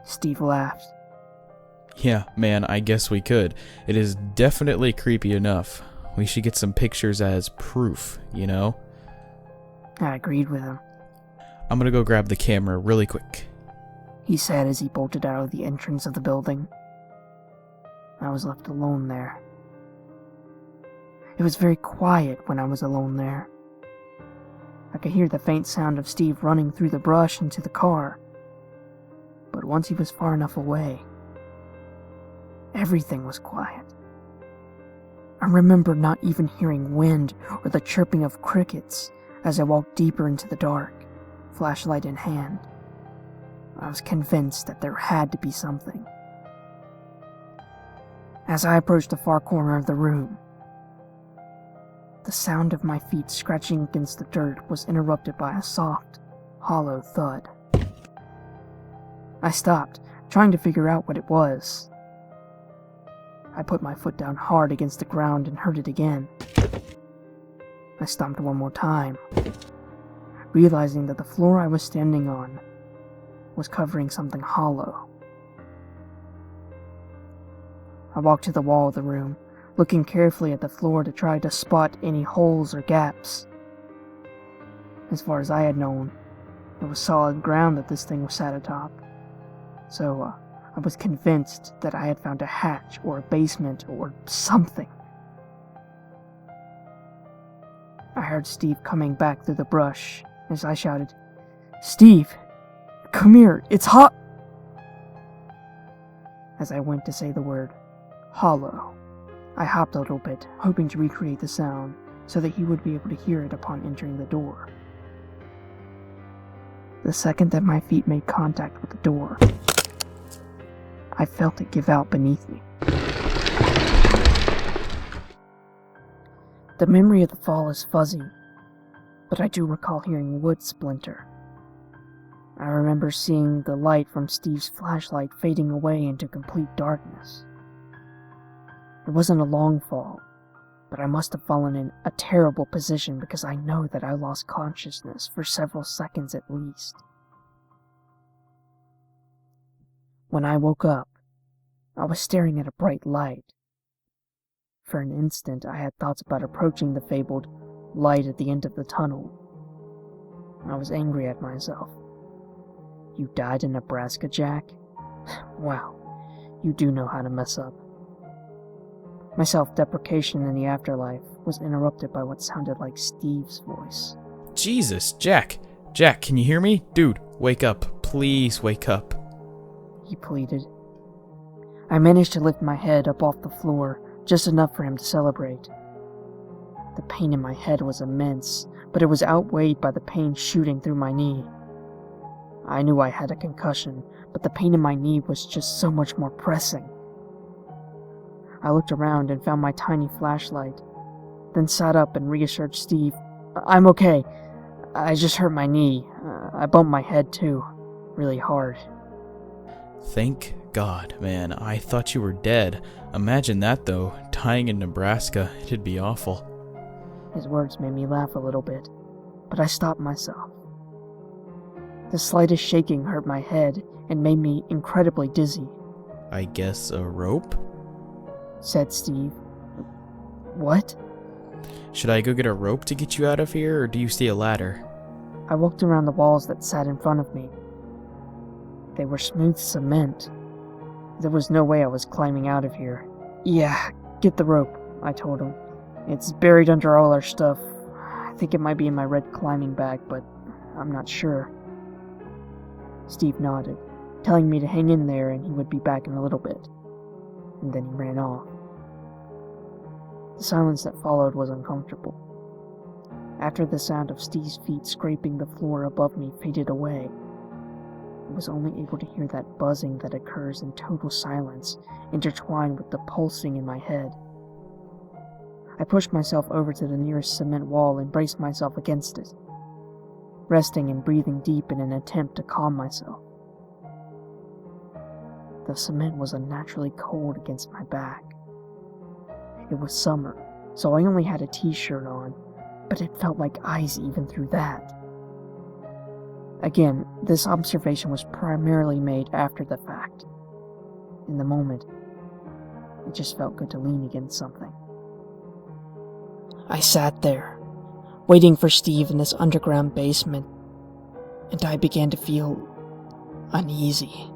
Steve laughed. Yeah, man, I guess we could. It is definitely creepy enough. We should get some pictures as proof, you know? I agreed with him. I'm gonna go grab the camera really quick. He said as he bolted out of the entrance of the building. I was left alone there. It was very quiet when I was alone there. I could hear the faint sound of Steve running through the brush into the car. But once he was far enough away, everything was quiet. I remember not even hearing wind or the chirping of crickets as I walked deeper into the dark, flashlight in hand. I was convinced that there had to be something. As I approached the far corner of the room, the sound of my feet scratching against the dirt was interrupted by a soft, hollow thud. I stopped, trying to figure out what it was. I put my foot down hard against the ground and heard it again. I stomped one more time, realizing that the floor I was standing on was covering something hollow. I walked to the wall of the room, looking carefully at the floor to try to spot any holes or gaps. As far as I had known, it was solid ground that this thing was sat atop, so I was convinced that I had found a hatch or a basement or something. I heard Steve coming back through the brush as I shouted, "Steve, come here, it's hot!" As I went to say the word hollow, I hopped a little bit, hoping to recreate the sound so that he would be able to hear it upon entering the door. The second that my feet made contact with the door, I felt it give out beneath me. The memory of the fall is fuzzy, but I do recall hearing wood splinter. I remember seeing the light from Steve's flashlight fading away into complete darkness. It wasn't a long fall, but I must have fallen in a terrible position because I know that I lost consciousness for several seconds at least. When I woke up, I was staring at a bright light. For an instant, I had thoughts about approaching the fabled light at the end of the tunnel. I was angry at myself. "You died in Nebraska, Jack? Wow, you do know how to mess up." My self-deprecation in the afterlife was interrupted by what sounded like Steve's voice. Jesus, Jack! Jack, can you hear me? Dude, wake up. Please wake up. He pleaded. I managed to lift my head up off the floor, just enough for him to celebrate. The pain in my head was immense, but it was outweighed by the pain shooting through my knee. I knew I had a concussion, but the pain in my knee was just so much more pressing. I looked around and found my tiny flashlight, then sat up and reassured Steve, "I'm okay. I just hurt my knee. I bumped my head too, really hard." Thank God, man. I thought you were dead. Imagine that, though. Dying in Nebraska. It'd be awful. His words made me laugh a little bit, but I stopped myself. The slightest shaking hurt my head and made me incredibly dizzy. I guess a rope? Said Steve. What? Should I go get a rope to get you out of here, or do you see a ladder? I walked around the walls that sat in front of me. They were smooth cement. There was no way I was climbing out of here. "Yeah, get the rope," I told him. "It's buried under all our stuff. I think it might be in my red climbing bag, but I'm not sure." Steve nodded, telling me to hang in there and he would be back in a little bit. And then he ran off. The silence that followed was uncomfortable. After the sound of Steve's feet scraping the floor above me faded away, I was only able to hear that buzzing that occurs in total silence, intertwined with the pulsing in my head. I pushed myself over to the nearest cement wall and braced myself against it, resting and breathing deep in an attempt to calm myself. The cement was unnaturally cold against my back. It was summer, so I only had a t-shirt on, but it felt like ice even through that. Again, this observation was primarily made after the fact. In the moment, it just felt good to lean against something. I sat there, waiting for Steve in this underground basement, and I began to feel uneasy.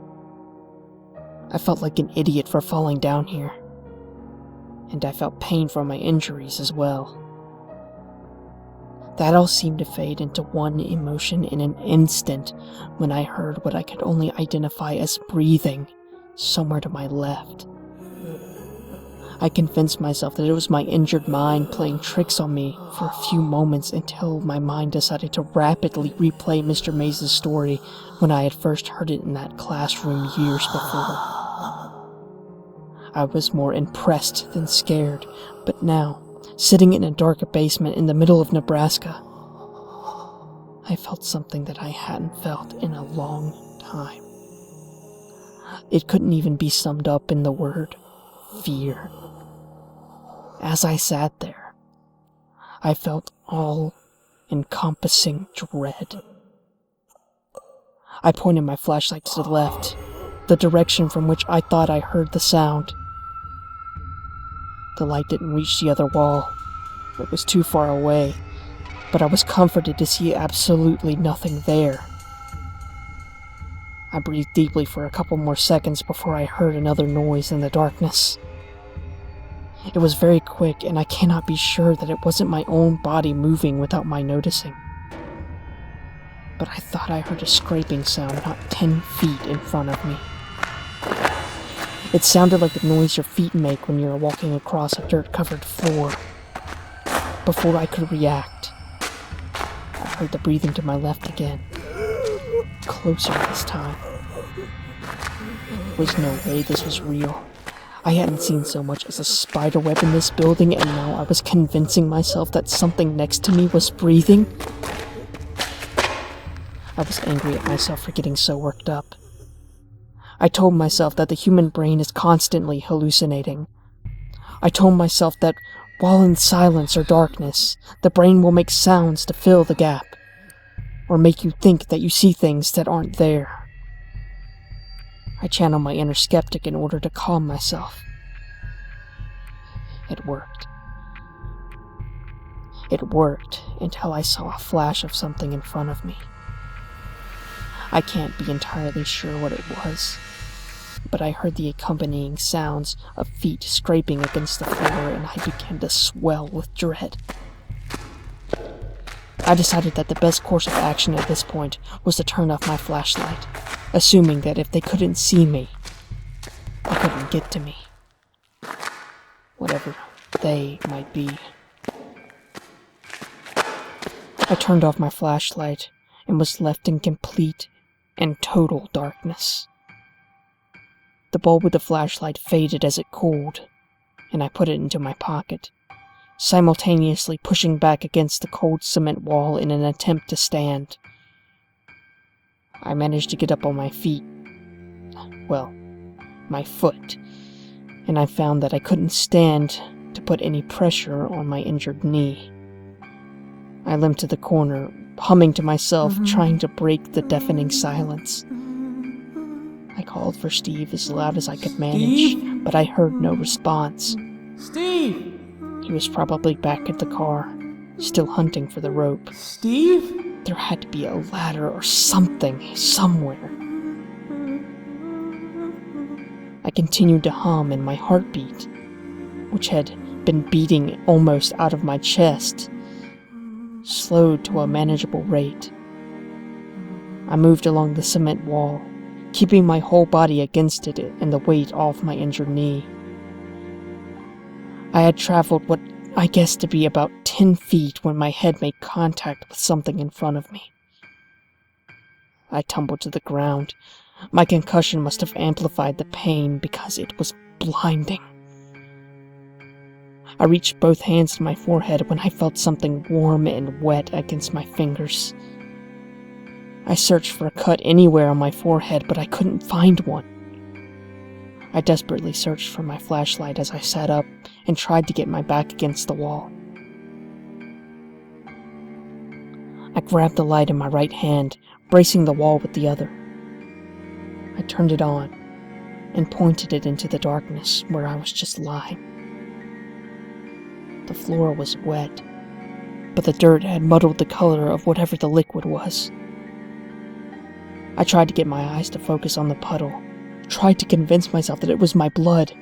I felt like an idiot for falling down here, and I felt pain from my injuries as well. That all seemed to fade into one emotion in an instant when I heard what I could only identify as breathing somewhere to my left. I convinced myself that it was my injured mind playing tricks on me for a few moments until my mind decided to rapidly replay Mr. Maze's story when I had first heard it in that classroom years before. I was more impressed than scared, but now, sitting in a dark basement in the middle of Nebraska, I felt something that I hadn't felt in a long time. It couldn't even be summed up in the word fear. As I sat there, I felt all-encompassing dread. I pointed my flashlight to the left, the direction from which I thought I heard the sound. The light didn't reach the other wall. It was too far away, but I was comforted to see absolutely nothing there. I breathed deeply for a couple more seconds before I heard another noise in the darkness. It was very quick, and I cannot be sure that it wasn't my own body moving without my noticing. But I thought I heard a scraping sound not 10 feet in front of me. It sounded like the noise your feet make when you're walking across a dirt-covered floor. Before I could react, I heard the breathing to my left again. Closer this time. There was no way this was real. I hadn't seen so much as a spiderweb in this building, and now I was convincing myself that something next to me was breathing. I was angry at myself for getting so worked up. I told myself that the human brain is constantly hallucinating. I told myself that while in silence or darkness, the brain will make sounds to fill the gap, or make you think that you see things that aren't there. I channeled my inner skeptic in order to calm myself. It worked. It worked until I saw a flash of something in front of me. I can't be entirely sure what it was, but I heard the accompanying sounds of feet scraping against the floor, and I began to swell with dread. I decided that the best course of action at this point was to turn off my flashlight, assuming that if they couldn't see me, they couldn't get to me. Whatever they might be. I turned off my flashlight and was left in complete and total darkness. The bulb with the flashlight faded as it cooled, and I put it into my pocket, simultaneously pushing back against the cold cement wall in an attempt to stand. I managed to get up on my feet. Well, my foot, and I found that I couldn't stand to put any pressure on my injured knee. I limped to the corner, humming to myself, trying to break the deafening silence. I called for Steve as loud as I could manage, but I heard no response. Steve! He was probably back at the car, still hunting for the rope. Steve? There had to be a ladder or something, somewhere. I continued to hum, and my heartbeat, which had been beating almost out of my chest, slowed to a manageable rate. I moved along the cement wall, keeping my whole body against it and the weight off my injured knee. I had traveled what I guessed to be about 10 feet when my head made contact with something in front of me. I tumbled to the ground. My concussion must have amplified the pain because it was blinding. I reached both hands to my forehead when I felt something warm and wet against my fingers. I searched for a cut anywhere on my forehead, but I couldn't find one. I desperately searched for my flashlight as I sat up and tried to get my back against the wall. I grabbed the light in my right hand, bracing the wall with the other. I turned it on and pointed it into the darkness where I was just lying. The floor was wet, but the dirt had muddled the color of whatever the liquid was. I tried to get my eyes to focus on the puddle, tried to convince myself that it was my blood,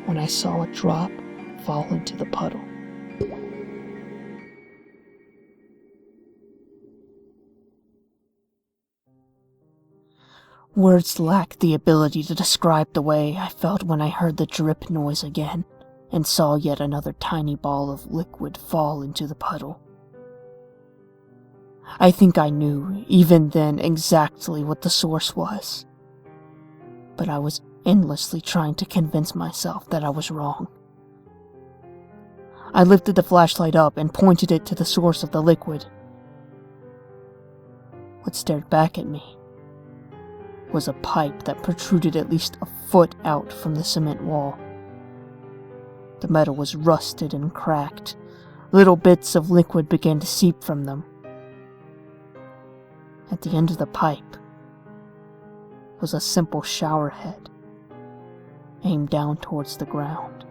when I saw a drop fall into the puddle. Words lack the ability to describe the way I felt when I heard the drip noise again and saw yet another tiny ball of liquid fall into the puddle. I think I knew, even then, exactly what the source was, but I was endlessly trying to convince myself that I was wrong. I lifted the flashlight up and pointed it to the source of the liquid. What stared back at me was a pipe that protruded at least a foot out from the cement wall. The metal was rusted and cracked. Little bits of liquid began to seep from them. At the end of the pipe was a simple shower head, aimed down towards the ground.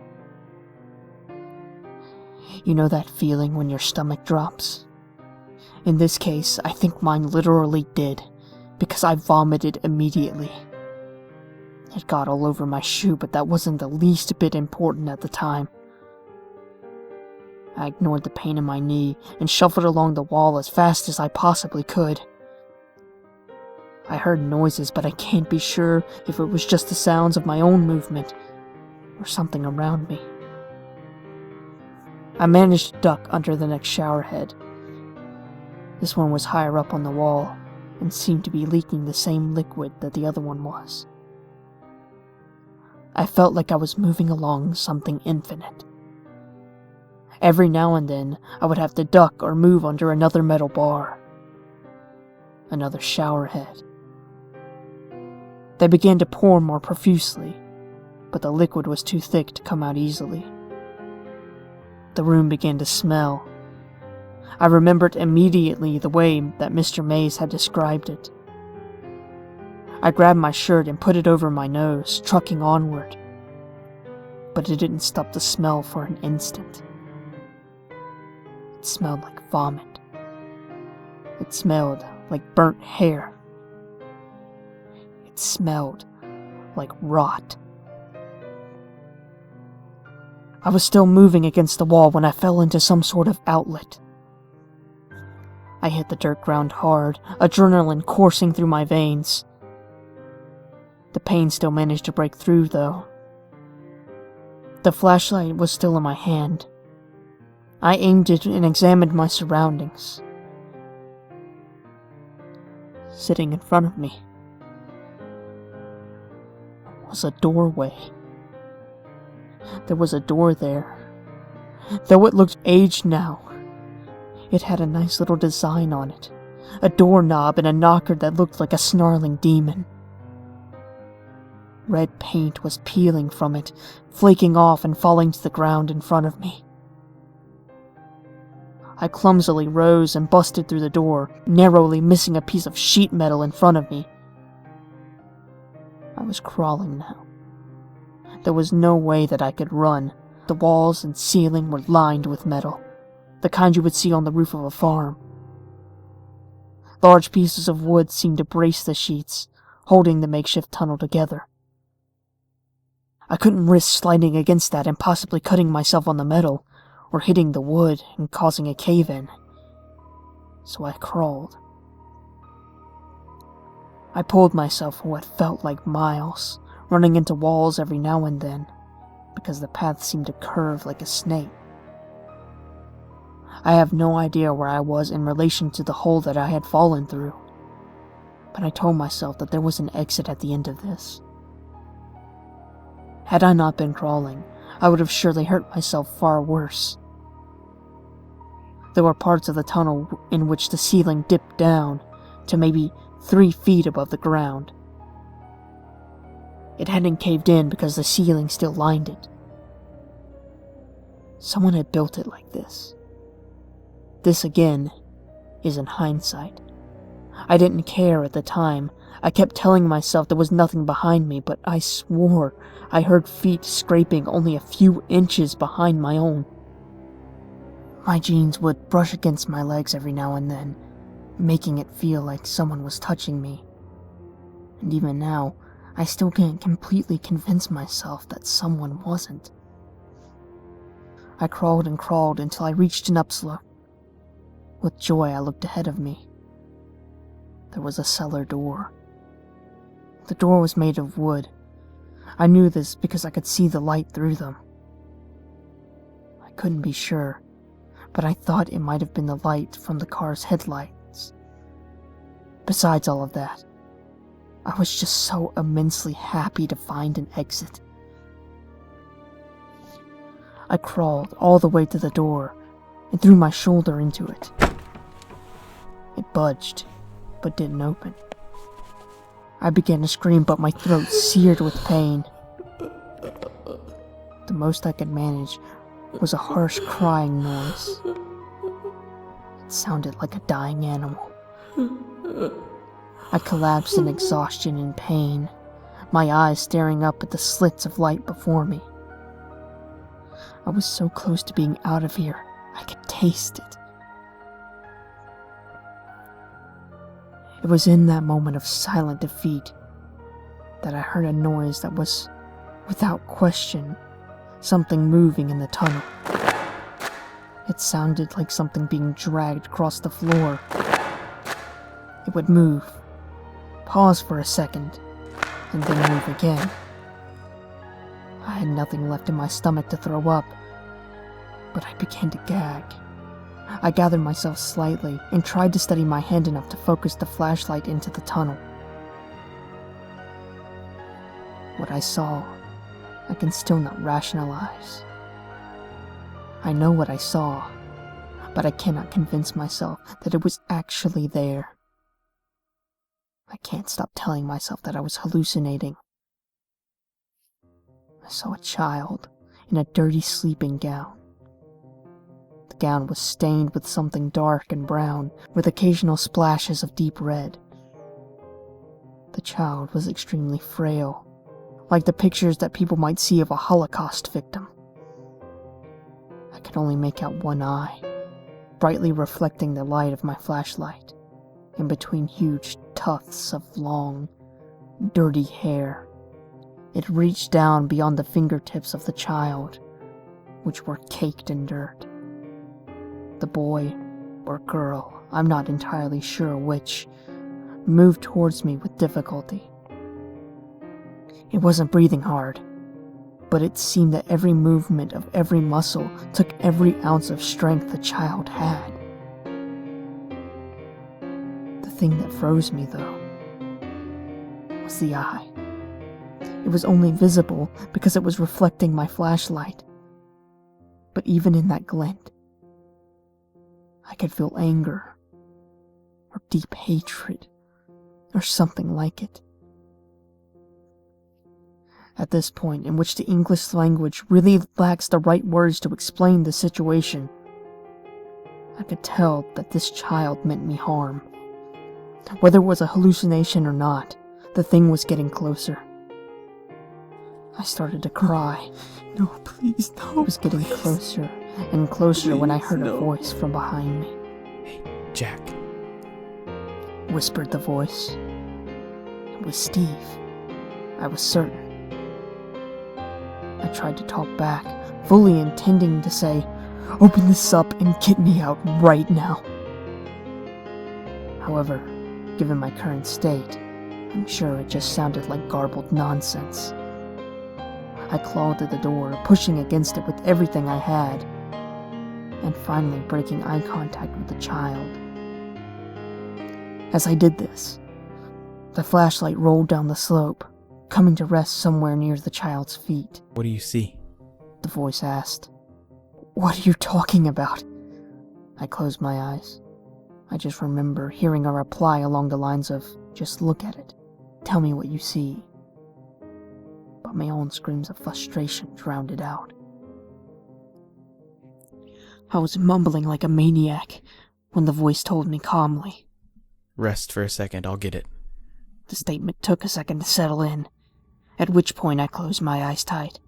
You know that feeling when your stomach drops? In this case, I think mine literally did, because I vomited immediately. It got all over my shoe, but that wasn't the least bit important at the time. I ignored the pain in my knee and shuffled along the wall as fast as I possibly could. I heard noises, but I can't be sure if it was just the sounds of my own movement or something around me. I managed to duck under the next shower head. This one was higher up on the wall and seemed to be leaking the same liquid that the other one was. I felt like I was moving along something infinite. Every now and then, I would have to duck or move under another metal bar. Another shower head. They began to pour more profusely, but the liquid was too thick to come out easily. The room began to smell. I remembered immediately the way that Mr. Mays had described it. I grabbed my shirt and put it over my nose, trucking onward. But it didn't stop the smell for an instant. It smelled like vomit. It smelled like burnt hair. It smelled like rot. I was still moving against the wall when I fell into some sort of outlet. I hit the dirt ground hard, adrenaline coursing through my veins. The pain still managed to break through, though. The flashlight was still in my hand. I aimed it and examined my surroundings. Sitting in front of me was a doorway. There was a door there. Though it looked aged now, it had a nice little design on it. A doorknob and a knocker that looked like a snarling demon. Red paint was peeling from it, flaking off and falling to the ground in front of me. I clumsily rose and busted through the door, narrowly missing a piece of sheet metal in front of me. I was crawling now. There was no way that I could run. The walls and ceiling were lined with metal, the kind you would see on the roof of a farm. Large pieces of wood seemed to brace the sheets, holding the makeshift tunnel together. I couldn't risk sliding against that and possibly cutting myself on the metal, or hitting the wood and causing a cave-in. So I crawled. I pulled myself for what felt like miles, running into walls every now and then, because the path seemed to curve like a snake. I have no idea where I was in relation to the hole that I had fallen through, but I told myself that there was an exit at the end of this. Had I not been crawling, I would have surely hurt myself far worse. There were parts of the tunnel in which the ceiling dipped down to maybe 3 feet above the ground. It hadn't caved in because the ceiling still lined it. Someone had built it like this. This, again, is in hindsight. I didn't care at the time. I kept telling myself there was nothing behind me, but I swore I heard feet scraping only a few inches behind my own. My jeans would brush against my legs every now and then, making it feel like someone was touching me. And even now, I still can't completely convince myself that someone wasn't. I crawled and crawled until I reached an upslope. With joy, I looked ahead of me. There was a cellar door. The door was made of wood. I knew this because I could see the light through them. I couldn't be sure, but I thought it might have been the light from the car's headlights. Besides all of that, I was just so immensely happy to find an exit. I crawled all the way to the door and threw my shoulder into it. It budged, but didn't open. I began to scream, but my throat seared with pain. The most I could manage was a harsh crying noise. It sounded like a dying animal. I collapsed in exhaustion and pain, my eyes staring up at the slits of light before me. I was so close to being out of here, I could taste it. It was in that moment of silent defeat that I heard a noise that was, without question, something moving in the tunnel. It sounded like something being dragged across the floor. It would move, pause for a second, and then move again. I had nothing left in my stomach to throw up, but I began to gag. I gathered myself slightly and tried to steady my hand enough to focus the flashlight into the tunnel. What I saw, I can still not rationalize. I know what I saw, but I cannot convince myself that it was actually there. I can't stop telling myself that I was hallucinating. I saw a child in a dirty sleeping gown. The gown was stained with something dark and brown, with occasional splashes of deep red. The child was extremely frail, like the pictures that people might see of a Holocaust victim. I could only make out one eye, brightly reflecting the light of my flashlight, in between huge tufts of long, dirty hair. It reached down beyond the fingertips of the child, which were caked in dirt. The boy, or girl, I'm not entirely sure which, moved towards me with difficulty. It wasn't breathing hard, but it seemed that every movement of every muscle took every ounce of strength the child had. The thing that froze me, though, was the eye. It was only visible because it was reflecting my flashlight. But even in that glint, I could feel anger, or deep hatred, or something like it. At this point, in which the English language really lacks the right words to explain the situation, I could tell that this child meant me harm. Whether it was a hallucination or not, the thing was getting closer. I started to cry. No, please, no. It was getting closer and closer when I heard a voice from behind me. Hey, Jack. Whispered the voice. It was Steve. I was certain. I tried to talk back, fully intending to say, "Open this up and get me out right now." However, given my current state, I'm sure it just sounded like garbled nonsense. I clawed at the door, pushing against it with everything I had. and finally breaking eye contact with the child. As I did this, the flashlight rolled down the slope, coming to rest somewhere near the child's feet. What do you see? The voice asked. "What are you talking about?" I closed my eyes. I just remember hearing a reply along the lines of, "Just look at it. Tell me what you see." But my own screams of frustration drowned it out. I was mumbling like a maniac when the voice told me calmly. Rest for a second, I'll get it. The statement took a second to settle in, at which point I closed my eyes tight.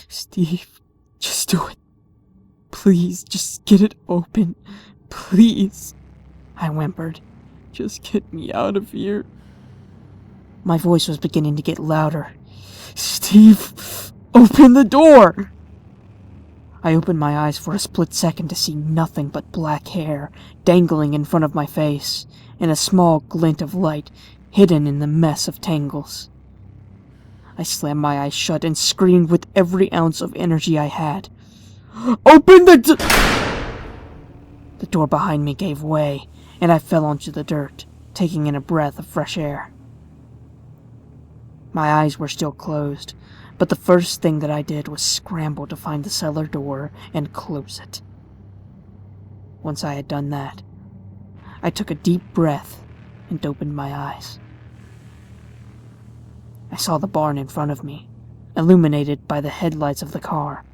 "Steve, just do it. Please, just get it open. Please," I whimpered. "Just get me out of here." My voice was beginning to get louder. "Steve, open the door!" I opened my eyes for a split second to see nothing but black hair dangling in front of my face, and a small glint of light hidden in the mess of tangles. I slammed my eyes shut and screamed with every ounce of energy I had. "Open the door!" The door behind me gave way, and I fell onto the dirt, taking in a breath of fresh air. My eyes were still closed, but the first thing that I did was scramble to find the cellar door and close it. Once I had done that, I took a deep breath and opened my eyes. I saw the barn in front of me, illuminated by the headlights of the car.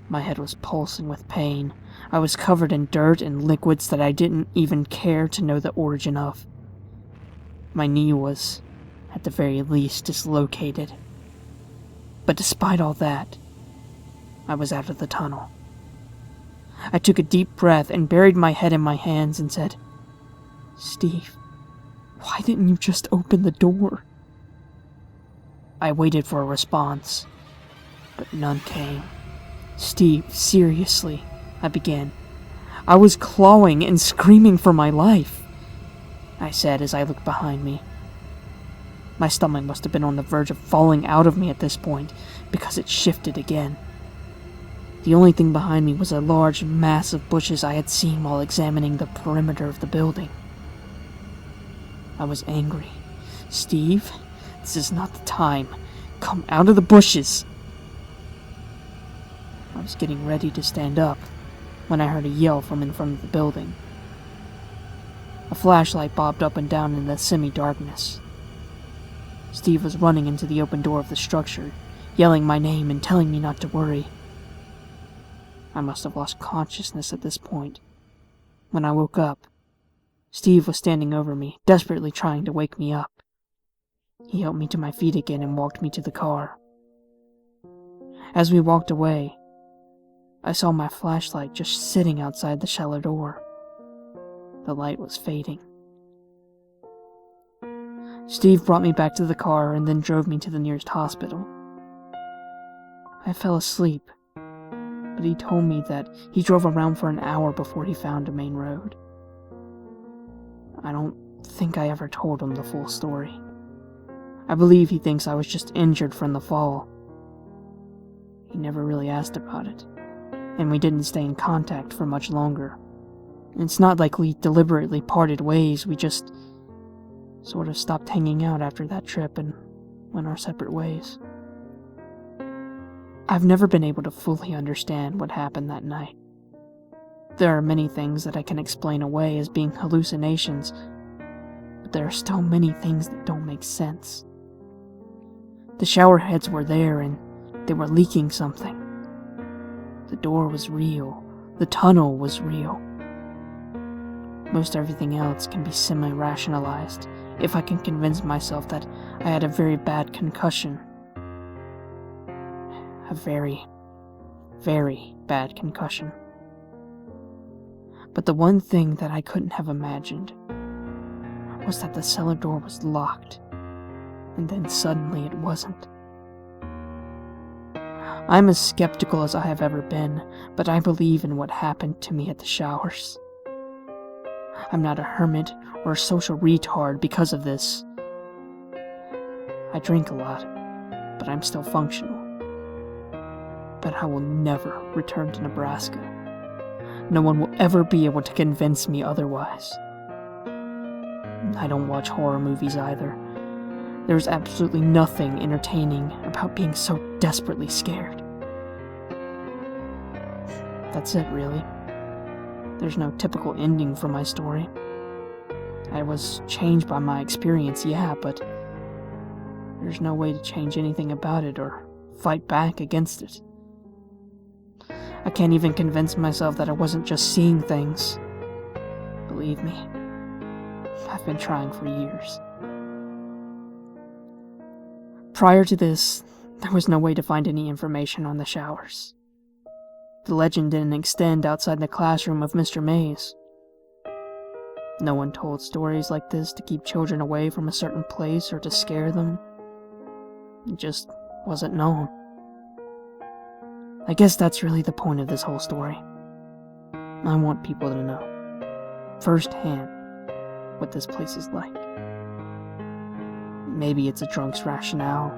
My head was pulsing with pain. I was covered in dirt and liquids that I didn't even care to know the origin of. My knee was, at the very least, dislocated. But despite all that, I was out of the tunnel. I took a deep breath and buried my head in my hands and said, "Steve, why didn't you just open the door?" I waited for a response, but none came. "Steve, seriously," I began. "I was clawing and screaming for my life," I said as I looked behind me. My stomach must have been on the verge of falling out of me at this point, because it shifted again. The only thing behind me was a large mass of bushes I had seen while examining the perimeter of the building. I was angry. "Steve, this is not the time. Come out of the bushes!" I was getting ready to stand up when I heard a yell from in front of the building. A flashlight bobbed up and down in the semi-darkness. Steve was running into the open door of the structure, yelling my name and telling me not to worry. I must have lost consciousness at this point. When I woke up, Steve was standing over me, desperately trying to wake me up. He helped me to my feet again and walked me to the car. As we walked away, I saw my flashlight just sitting outside the cellar door. The light was fading. Steve brought me back to the car and then drove me to the nearest hospital. I fell asleep, but he told me that he drove around for an hour before he found a main road. I don't think I ever told him the full story. I believe he thinks I was just injured from the fall. He never really asked about it, and we didn't stay in contact for much longer. It's not like we deliberately parted ways, we just sort of stopped hanging out after that trip and went our separate ways. I've never been able to fully understand what happened that night. There are many things that I can explain away as being hallucinations, but there are still many things that don't make sense. The shower heads were there and they were leaking something. The door was real. The tunnel was real. Most everything else can be semi-rationalized if I can convince myself that I had a very bad concussion. A very, very bad concussion. But the one thing that I couldn't have imagined was that the cellar door was locked, and then suddenly it wasn't. I'm as skeptical as I have ever been, but I believe in what happened to me at the showers. I'm not a hermit or a social retard because of this. I drink a lot, but I'm still functional. but I will never return to Nebraska. No one will ever be able to convince me otherwise. I don't watch horror movies either. There's absolutely nothing entertaining about being so desperately scared. That's it, really. There's no typical ending for my story. I was changed by my experience, yeah, but there's no way to change anything about it or fight back against it. I can't even convince myself that I wasn't just seeing things. Believe me, I've been trying for years. Prior to this, there was no way to find any information on the showers. The legend didn't extend outside the classroom of Mr. Mays. No one told stories like this to keep children away from a certain place or to scare them. It just wasn't known. I guess that's really the point of this whole story. I want people to know, firsthand, what this place is like. Maybe it's a drunk's rationale,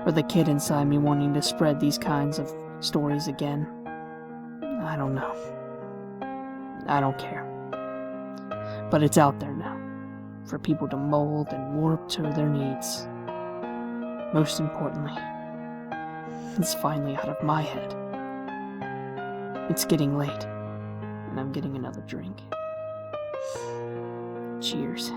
or the kid inside me wanting to spread these kinds of stories again. I don't know. I don't care. But it's out there now, for people to mold and warp to their needs. Most importantly, it's finally out of my head. It's getting late, and I'm getting another drink. Cheers.